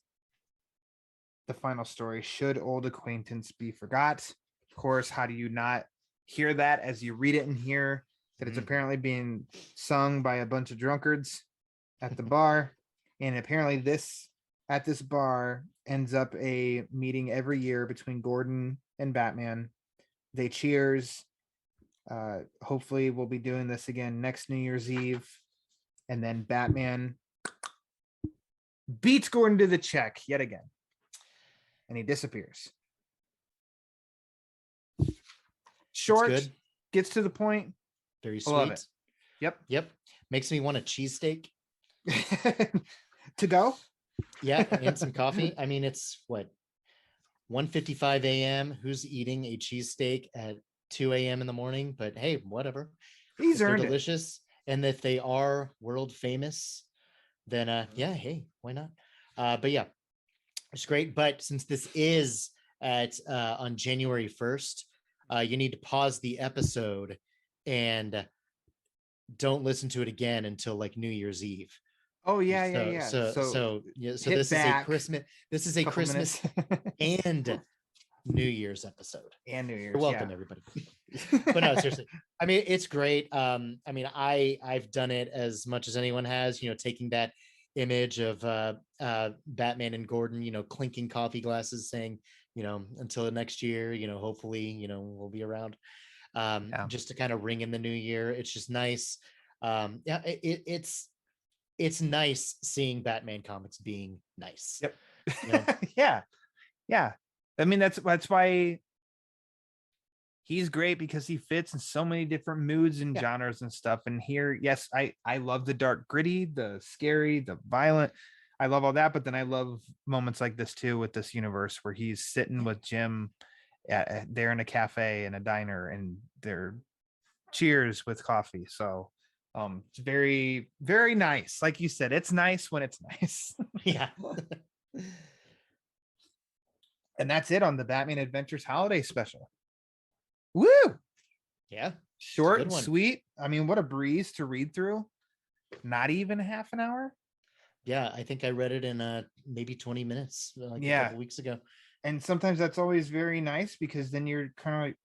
the final story. Should old acquaintance be forgot? Of course, how do you not hear that as you read it and hear that it's apparently being sung by a bunch of drunkards at the bar? And apparently at this bar ends up a meeting every year between Gordon and Batman. They cheers. Hopefully we'll be doing this again next New Year's Eve. And then Batman beats Gordon to the check yet again. And he disappears. Short, gets to the point. Very sweet. I love it. Yep. Makes me want a cheesesteak. To go? Yeah, and some coffee. I mean, it's what, 1:55 a.m. Who's eating a cheesesteak at 2 a.m. in the morning? But hey, whatever. He's earned it. Delicious. And if they are world famous, then hey, why not? But yeah, it's great. But since this is on January 1st, you need to pause the episode and don't listen to it again until like New Year's Eve. Oh yeah. So this is a Christmas. This is a Christmas and New Year's episode. And New Year's. You're welcome, everybody. But no, seriously. I mean, it's great. I mean, I've done it as much as anyone has. Taking that image of Batman and Gordon, clinking coffee glasses, saying, until next year, hopefully, we'll be around. Just to kind of ring in the new year. It's just nice. It's nice seeing Batman comics being nice. Yep. Yeah. I mean, that's why he's great, because he fits in so many different moods and genres and stuff. And here, yes, I love the dark, gritty, the scary, the violent. I love all that. But then I love moments like this too, with this universe where he's sitting with Jim there in a cafe and a diner, and they're cheers with coffee. So it's very, very nice. Like you said, it's nice when it's nice. Yeah. And that's it on the Batman Adventures Holiday Special. Woo! Yeah. Short and sweet. I mean, what a breeze to read through. Not even half an hour. Yeah, I think I read it in maybe 20 minutes a couple weeks ago. And sometimes that's always very nice, because then you're kind of like,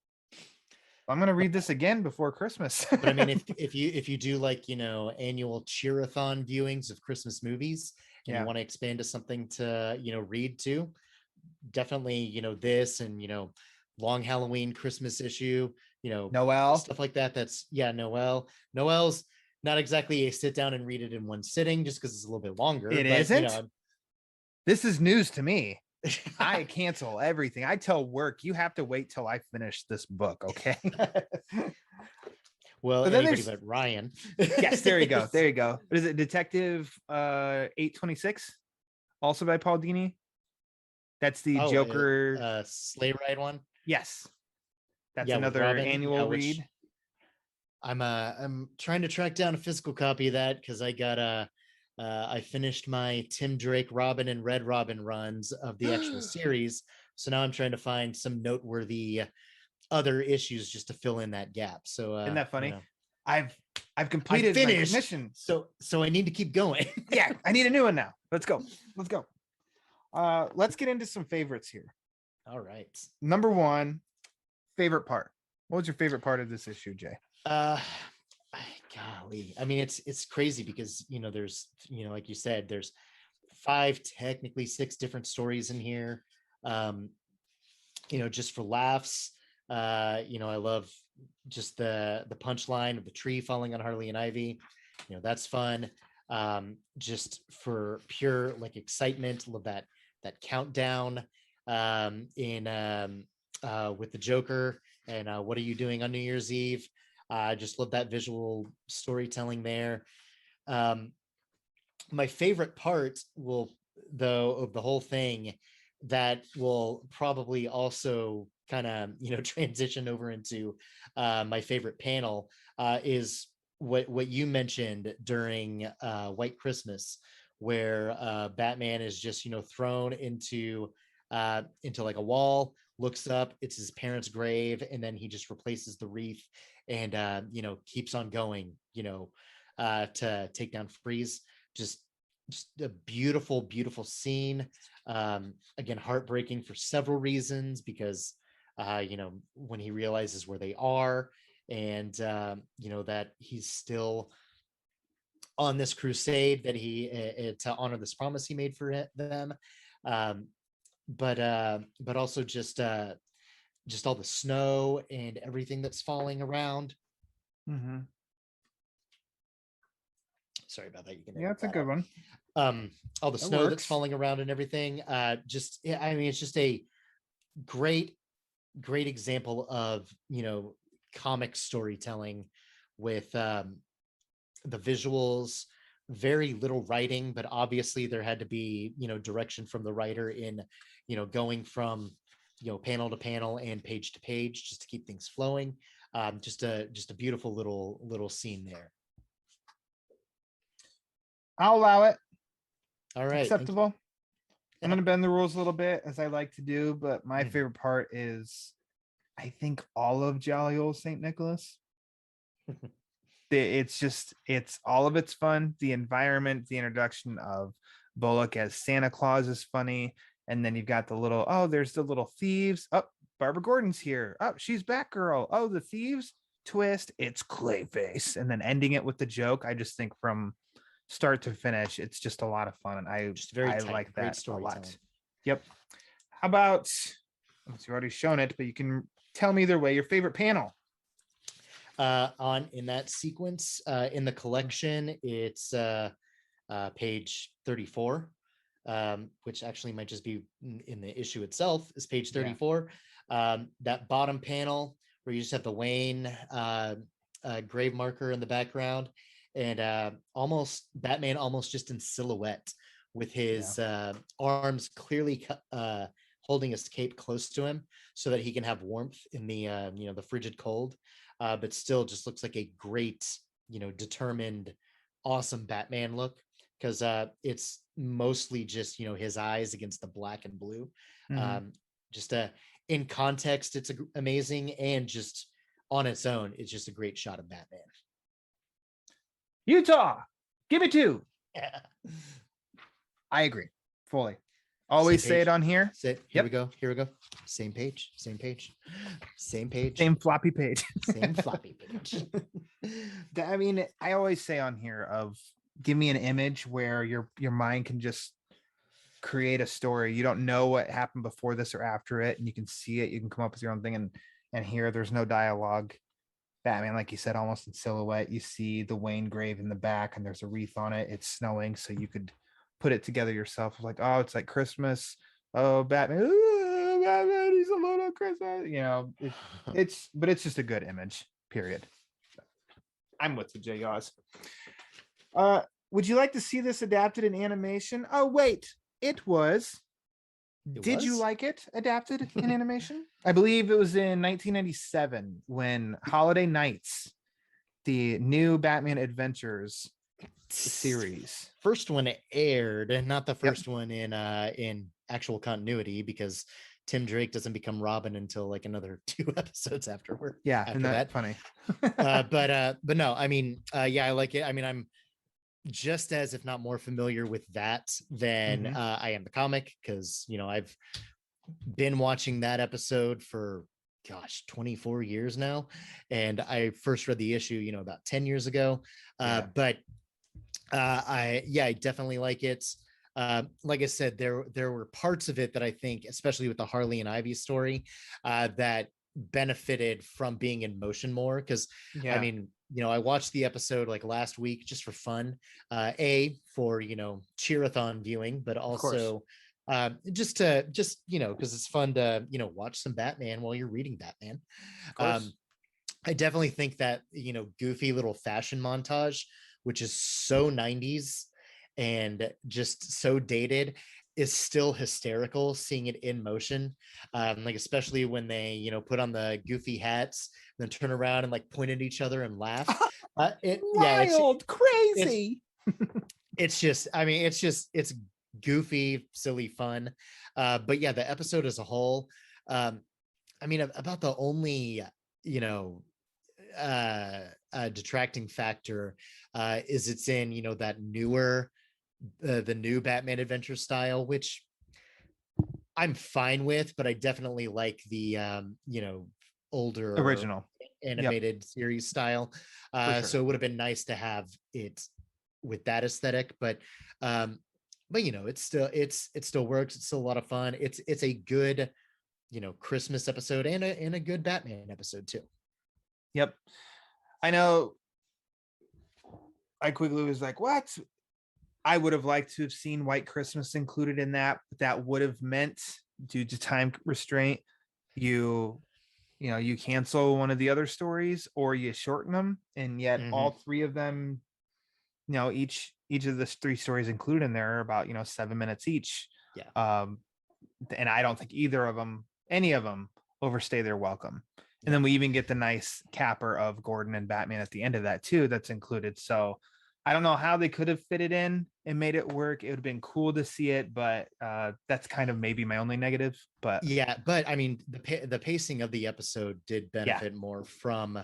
I'm going to read this again before Christmas. But I mean, if you do like, annual cheer-a-thon viewings of Christmas movies, and you want to expand to something to, read to, definitely, this and, long Halloween Christmas issue, Noel. stuff like that. That's Noel's not exactly a sit down and read it in one sitting just because it's a little bit longer. It but, isn't? This is news to me. I cancel everything. I tell work, you have to wait till I finish this book, okay? Well, But then anybody there's- but Ryan. Yes, there you go. There you go. Is it Detective 826? Also by Paul Dini? That's the Joker. Sleigh Ride one. Yes. That's Yeah, with another Robin, annual which read. I'm trying to track down a physical copy of that because I got I finished my Tim Drake Robin and Red Robin runs of the actual series. So now I'm trying to find some noteworthy other issues just to fill in that gap. So Isn't that funny? you know, I've I completed my finished, mission. so I need to keep going. Yeah, I need a new one now. Let's go. Let's go. Let's get into some favorites here. All right. Number one, favorite part. What was your favorite part of this issue, Jay? Golly, I mean, it's crazy because there's like you said, there's 5, technically 6 different stories in here. Just for laughs. I love just the punchline of the tree falling on Harley and Ivy. That's fun. Just for pure like excitement, love that countdown in with the Joker and what are you doing on New Year's Eve? I just love that visual storytelling there. My favorite part of the whole thing that will probably also kind of transition over into my favorite panel is what you mentioned during White Christmas, where Batman is just thrown into like a wall, looks up, it's his parents' grave, and then he just replaces the wreath and keeps on going to take down Freeze. Just a beautiful beautiful scene. Again, heartbreaking for several reasons because when he realizes where they are and that he's still on this crusade that he to honor this promise he made for them, but also just all the snow and everything that's falling around. Mm-hmm. Sorry about that. You can Yeah, it's a good one. All the snow that's falling around and everything. I mean, it's just a great example of comic storytelling with the visuals, very little writing, but obviously there had to be direction from the writer in going from panel to panel and page to page just to keep things flowing. Just a beautiful little scene there. I'll allow it. All right, acceptable. I'm going to bend the rules a little bit as I like to do, but my favorite part is I think all of Jolly Old St. Nicholas. It's all of it's fun. The environment, the introduction of Bullock as Santa Claus is funny. And then you've got there's the little thieves. Oh, Barbara Gordon's here. Oh, she's Batgirl. Oh, the thieves twist. It's Clayface. And then ending it with the joke. I just think from start to finish, it's just a lot of fun. And I like that a lot. Yep. How about, you've already shown it, but you can tell me either way your favorite panel. In that sequence in the collection, it's page 34, which actually might just be in the issue itself, is page 34. That bottom panel where you just have the Wayne grave marker in the background and Batman almost just in silhouette with his arms clearly holding his cape close to him so that he can have warmth in the the frigid cold, but still just looks like a great determined, awesome Batman look because it's mostly just his eyes against the black and blue. Just in context, it's amazing, and just on its own, it's just a great shot of Batman. Utah, give me 2. Yeah. I agree fully. Always say it on here. Here we go. Same page. Same floppy page. Same floppy page. I mean, I always say on here give me an image where your mind can just create a story. You don't know what happened before this or after it, and you can see it. You can come up with your own thing. And here, there's no dialogue. Batman, like you said, almost in silhouette. You see the Wayne grave in the back, and there's a wreath on it. It's snowing, so you could put it together yourself. Like, oh, it's like Christmas. Oh, Batman. Ooh, Batman, he's alone on Christmas. You know, but it's just a good image. Period. I'm with the Yaws. Would you like to see this adapted in animation? Oh, wait, it was. Did you like it adapted in animation? I believe it was in 1997 when Holiday Nights, the new Batman Adventures series. First one aired, and not the first one in actual continuity, because Tim Drake doesn't become Robin until like another 2 episodes afterward. Yeah, after and that's funny. But no, I mean, yeah, I like it. I mean, I'm just as, if not more, familiar with that than I am the comic, because I've been watching that episode for 24 years now, and I first read the issue about 10 years ago. But I definitely like it. Like I said, there were parts of it that I think, especially with the Harley and Ivy story, that benefited from being in motion more, because I mean, I watched the episode like last week just for fun, for cheerathon viewing, but also just because it's fun to watch some Batman while you're reading Batman. I definitely think that goofy little fashion montage, which is so 90s and just so dated, is still hysterical seeing it in motion. Like especially when they put on the goofy hats, then turn around and like point at each other and laugh. Wild, crazy. It's just, I mean, it's goofy, silly fun. But yeah, the episode as a whole, I mean, about the only detracting factor is it's in that newer the new Batman Adventure style, which I'm fine with, but I definitely like the older original animated series style. Sure. So it would have been nice to have it with that aesthetic, but it still works. It's still a lot of fun. It's a good Christmas episode and a good Batman episode too. Yep. I know I quickly was like, what? I would have liked to have seen White Christmas included in that, but that would have meant, due to time restraint, you cancel one of the other stories or you shorten them, and yet all 3 of them, each of the 3 stories included in there are about 7 minutes each. And I don't think any of them overstay their welcome. And then we even get the nice capper of Gordon and Batman at the end of that too, that's included. So I don't know how they could have fit it in and made it work. It would have been cool to see it, but that's kind of maybe my only negative. But yeah, but I mean, the pacing of the episode did benefit more from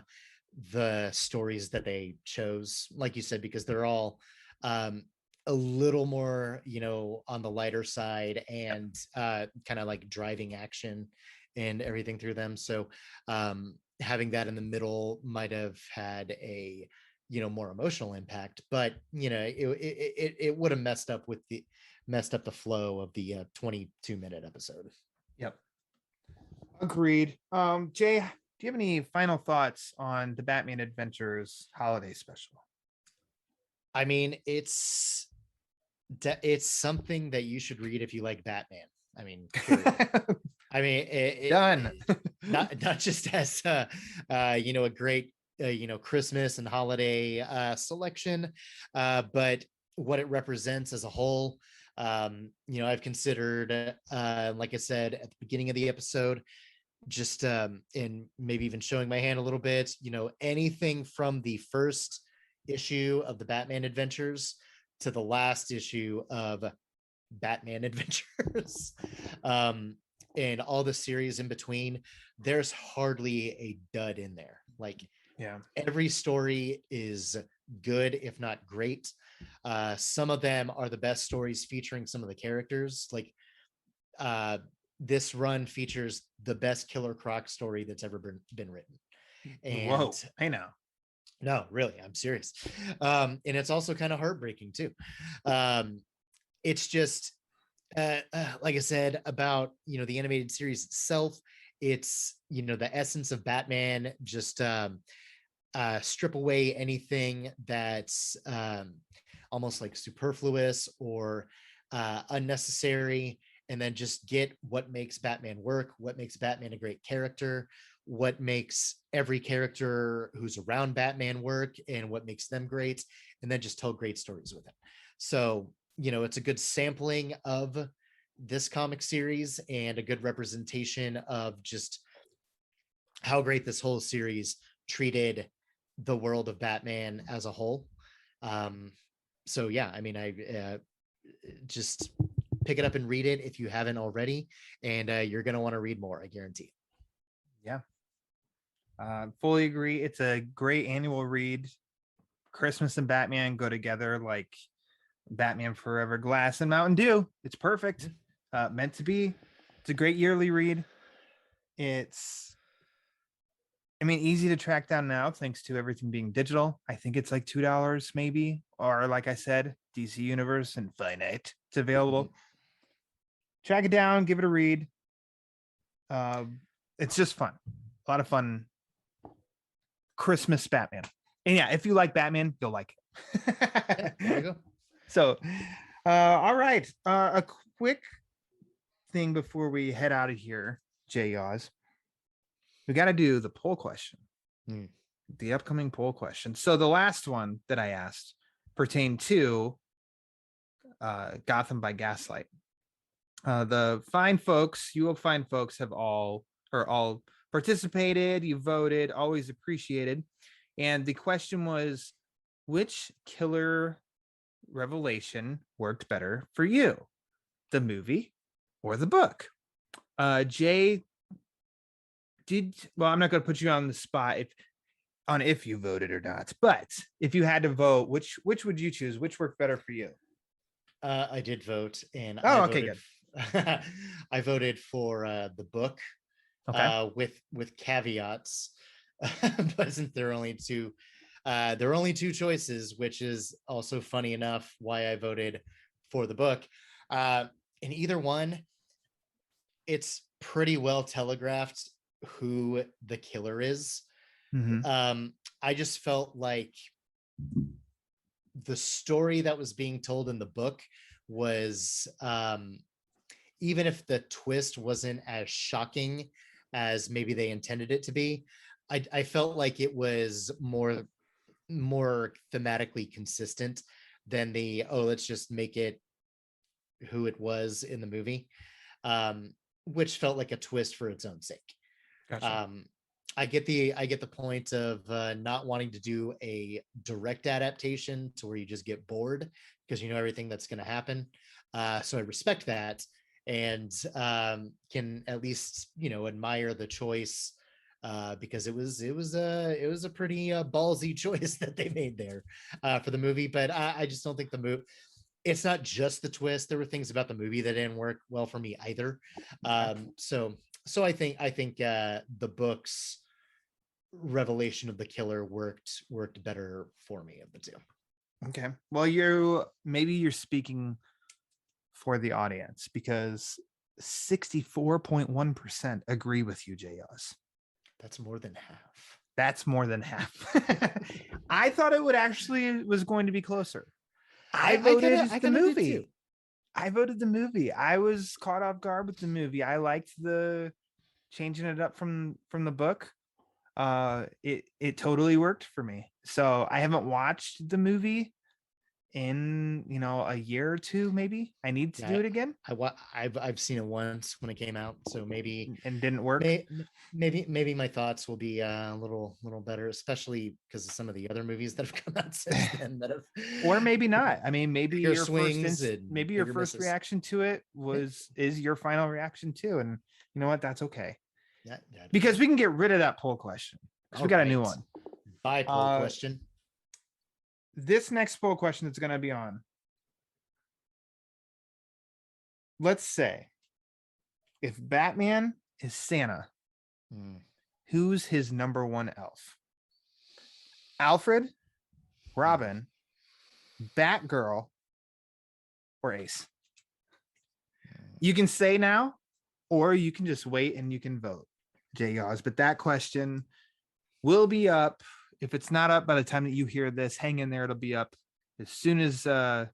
the stories that they chose, like you said, because they're all a little more, on the lighter side and kind of like driving action and everything through them. So having that in the middle might have had a more emotional impact, but it would have messed up the flow of the 22-minute episode. Yep, agreed. Jay, do you have any final thoughts on the Batman Adventures holiday special? I mean, it's something that you should read if you like Batman. I mean, I mean, done. Not just as a great Christmas and holiday selection, but what it represents as a whole. I've considered, like I said at the beginning of the episode, just in maybe even showing my hand a little bit, anything from the first issue of the Batman Adventures to the last issue of Batman Adventures, and all the series in between, there's hardly a dud in there. Like, every story is good, if not great. Some of them are the best stories featuring some of the characters. Like this run features the best Killer Croc story that's ever been written. And whoa, I know. No, really, I'm serious. And it's also kind of heartbreaking too. It's just, Like I said about the animated series itself, it's the essence of Batman. Just strip away anything that's almost like superfluous or unnecessary, and then just get what makes Batman work, what makes Batman a great character, what makes every character who's around Batman work, and what makes them great, and then just tell great stories with it. So, it's a good sampling of this comic series and a good representation of just how great this whole series treated the world of Batman as a whole. So yeah, I mean, I just pick it up and read it if you haven't already, and you're going to want to read more, I guarantee. Yeah. Fully agree. It's a great annual read. Christmas and Batman go together like Batman Forever, Glass, and Mountain Dew. It's perfect. Meant to be. It's a great yearly read. It's, I mean, easy to track down now thanks to everything being digital. I think it's like $2 maybe, or like I said, DC Universe Infinite. It's available. Track it down, give it a read. It's just fun. A lot of fun. Christmas Batman. And yeah, if you like Batman, you'll like it. Yeah, there you go. So, all right. A quick thing before we head out of here, Yaws. We got to do the poll question. The upcoming poll question. So the last one that I asked pertained to Gotham by Gaslight. The fine folks, you will fine folks, have all participated. You voted, always appreciated. And the question was, which killer revelation worked better for you, the movie or the book? Jay, I'm not going to put you on the spot if you voted or not, but if you had to vote, which would you choose? Which worked better for you? I did vote, and good. I voted for the book, with caveats. But since there are only two choices, which is also funny enough why I voted for the book. In either one, it's pretty well telegraphed who the killer is. I just felt like the story that was being told in the book was, even if the twist wasn't as shocking as maybe they intended it to be, I felt like it was more thematically consistent than let's just make it who it was in the movie, which felt like a twist for its own sake. Gotcha. I get the point of not wanting to do a direct adaptation to where you just get bored because you know everything that's going to happen. So I respect that, and can at least admire the choice, because it was a pretty ballsy choice that they made there for the movie. But I just don't think the movie. It's not just the twist. There were things about the movie that didn't work well for me either. So I think the book's revelation of the killer worked better for me of the two. Okay. Well, you're speaking for the audience, because 64.1% agree with you, Yaws. That's more than half. That's more than half. I thought it was going to be closer. I voted the movie. I voted the movie. I was caught off guard with the movie. I liked the changing it up from the book. It totally worked for me. So I haven't watched the movie in a year or two. Maybe I need to do it again. I've seen it once when it came out, so maybe and didn't work. Maybe my thoughts will be a little better, especially because of some of the other movies that have come out since then that have, or maybe not. I mean, maybe your first misses. reaction to it is your final reaction too, and you know what? That's okay. Yeah, because we can get rid of that poll question because we got a new one. Bye, poll question. This next poll question that's going to be on. Let's say if Batman is Santa, who's his number one elf? Alfred, Robin, Batgirl, or Ace? You can say now, or you can just wait and you can vote, Yaws. But that question will be up. If it's not up by the time that you hear this, hang in there. It'll be up as soon as I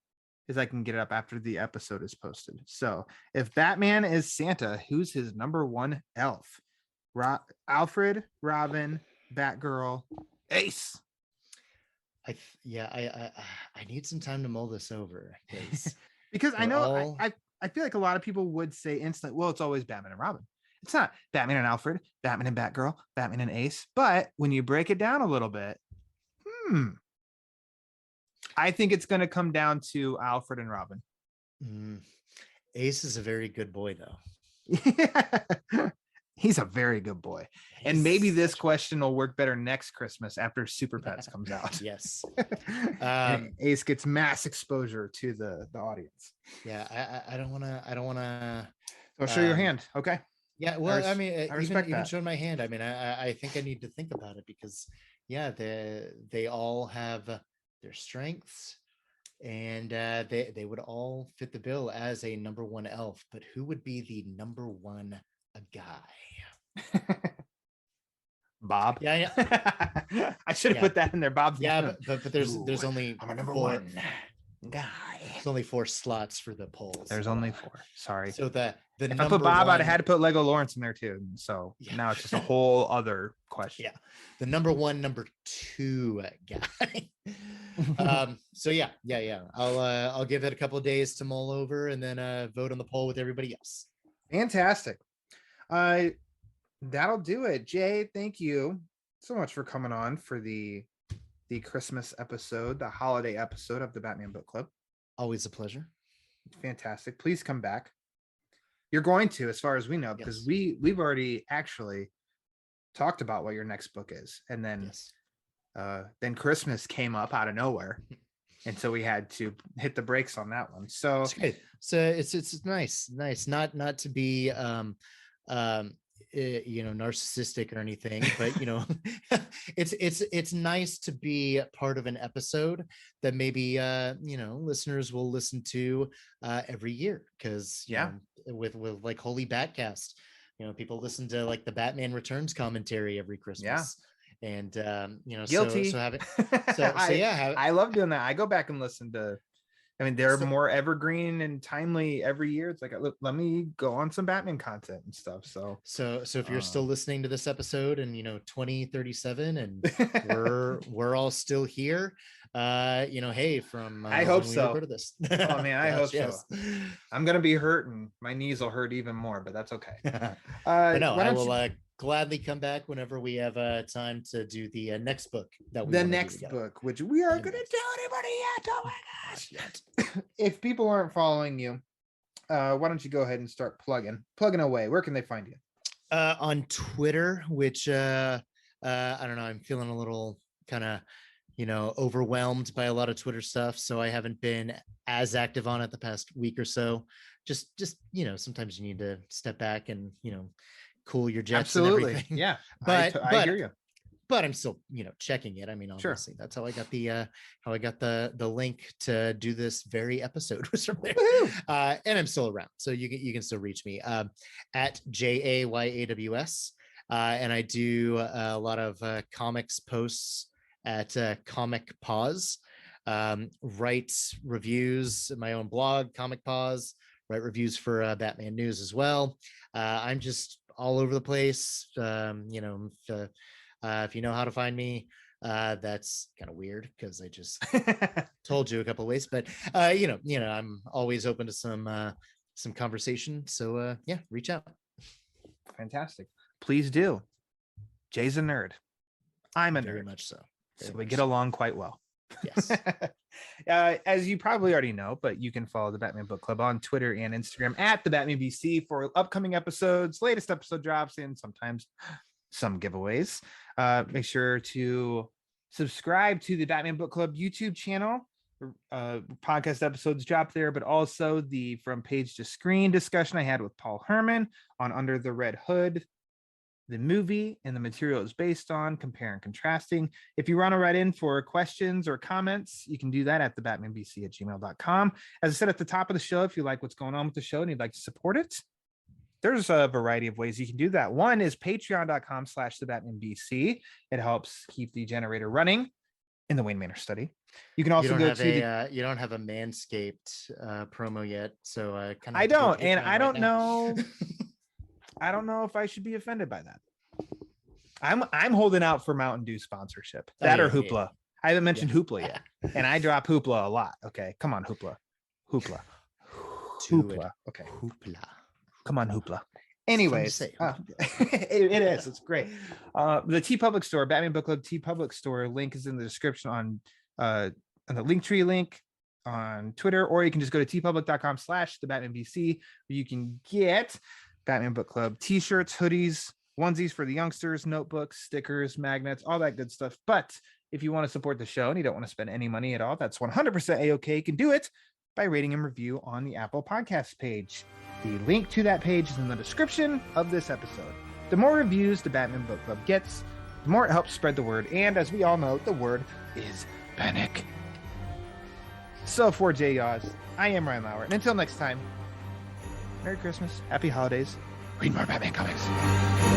can get it up after the episode is posted. So if Batman is Santa, who's his number one elf? Alfred, Robin, Batgirl, Ace. I need some time to mull this over because I know all... I feel like a lot of people would say instantly, well, it's always Batman and Robin. It's not Batman and Alfred, Batman and Batgirl, Batman and Ace. But when you break it down a little bit, I think it's going to come down to Alfred and Robin. Ace is a very good boy, though. He's a very good boy. And maybe this question will work better next Christmas after Super Pets comes out. Yes. Ace gets mass exposure to the audience. Yeah, I don't want to. So show your hand. Okay. Yeah, well, I mean, even that. showing my hand, I mean, I think I need to think about it because, yeah, they all have their strengths, and they would all fit the bill as a number one elf. But who would be the number one guy? Bob. Yeah. I should have put that in there. Bob's. Yeah, but there's only I'm a number four. one guy. There's only 4 slots for the polls. There's only 4. Sorry. So if I put Bob, I'd have had to put Lego Lawrence in there too. So now it's just a whole other question. Yeah, the number 1, number 2 guy. So yeah. I'll give it a couple of days to mull over and then vote on the poll with everybody else. Fantastic. That'll do it. Jay, thank you so much for coming on for the Christmas episode, the holiday episode of the Batman Book Club. Always a pleasure. Fantastic. Please come back. You're going to, as far as we know, because we've already actually talked about what your next book is, and then then Christmas came up out of nowhere, and so we had to hit the brakes on that one. So it's nice not to be narcissistic or anything, but it's nice to be part of an episode that maybe listeners will listen to every year, because with like Holy Batcast, people listen to like the Batman Returns commentary every Christmas. And guilty. I love doing that. I go back and listen to, they're more evergreen and timely every year. It's like, let me go on some Batman content and stuff. So if you're still listening to this episode and 2037 and we're all still here, hey, from I hope so. This. Oh man, I hope so. I'm gonna be hurt and my knees will hurt even more, but that's okay. I will gladly come back whenever we have time to do the next book book, which we are going to tell anybody yet. Oh my gosh. Yet. If people aren't following you, why don't you go ahead and start plugging away? Where can they find you? On Twitter, which I don't know, I'm feeling a little kind of overwhelmed by a lot of Twitter stuff, so I haven't been as active on it the past week or so. Just sometimes you need to step back and cool your jets. Absolutely. And everything. Yeah, but I hear you. But I'm still checking it. Obviously that's how I got the link to do this very episode was from there. And I'm still around, so you can still reach me at JAYAWS, and I do a lot of comics posts at Comic Pause, write reviews, my own blog Comic Pause, write reviews for Batman News as well. I'm just all over the place. If you know how to find me, that's kind of weird because I just told you a couple of ways, but I'm always open to some conversation. So reach out. Fantastic. Please do. Jay's a nerd. I'm a very nerd. Much so. So we get along quite well. Yes. As you probably already know, but you can follow the Batman Book Club on Twitter and Instagram at the Batman BC for upcoming episodes, latest episode drops, and sometimes some giveaways. Make sure to subscribe to the Batman Book Club YouTube channel. Podcast episodes drop there, but also the From Page to Screen discussion I had with Paul Herman on Under the Red Hood the movie and the material it's based on, compare and contrasting. If you want to write in for questions or comments, you can do that at thebatmanbc@gmail.com. As I said at the top of the show, if you like what's going on with the show and you'd like to support it, there's a variety of ways you can do that. One is patreon.com/thebatmanbc. It helps keep the generator running in the Wayne Manor study. You can also go to you don't have a Manscaped promo yet, so I don't, and I don't know. I don't know if I should be offended by that. I'm holding out for Mountain Dew sponsorship. That or Hoopla. Yeah. I haven't mentioned Hoopla yet, and I drop Hoopla a lot. Okay, come on, Hoopla. Okay, Hoopla. Come on, Hoopla. Anyways, it is. It's great. The T Public Store, Batman Book Club T Public Store link is in the description on the Linktree link on Twitter, or you can just go to tpublic.com/thebatmanbc, where you can get Batman Book Club t-shirts, hoodies, onesies for the youngsters, notebooks, stickers, magnets, all that good stuff. But if you want to support the show and you don't want to spend any money at all, that's 100% a-okay. You can do it by rating and review on the Apple Podcast page. The link to that page is in the description of this episode. The more reviews the Batman Book Club gets, the more it helps spread the word. And as we all know, the word is panic. So for Yaws, I am Ryan Lauer. And until next time, Merry Christmas, Happy Holidays, read more Batman comics.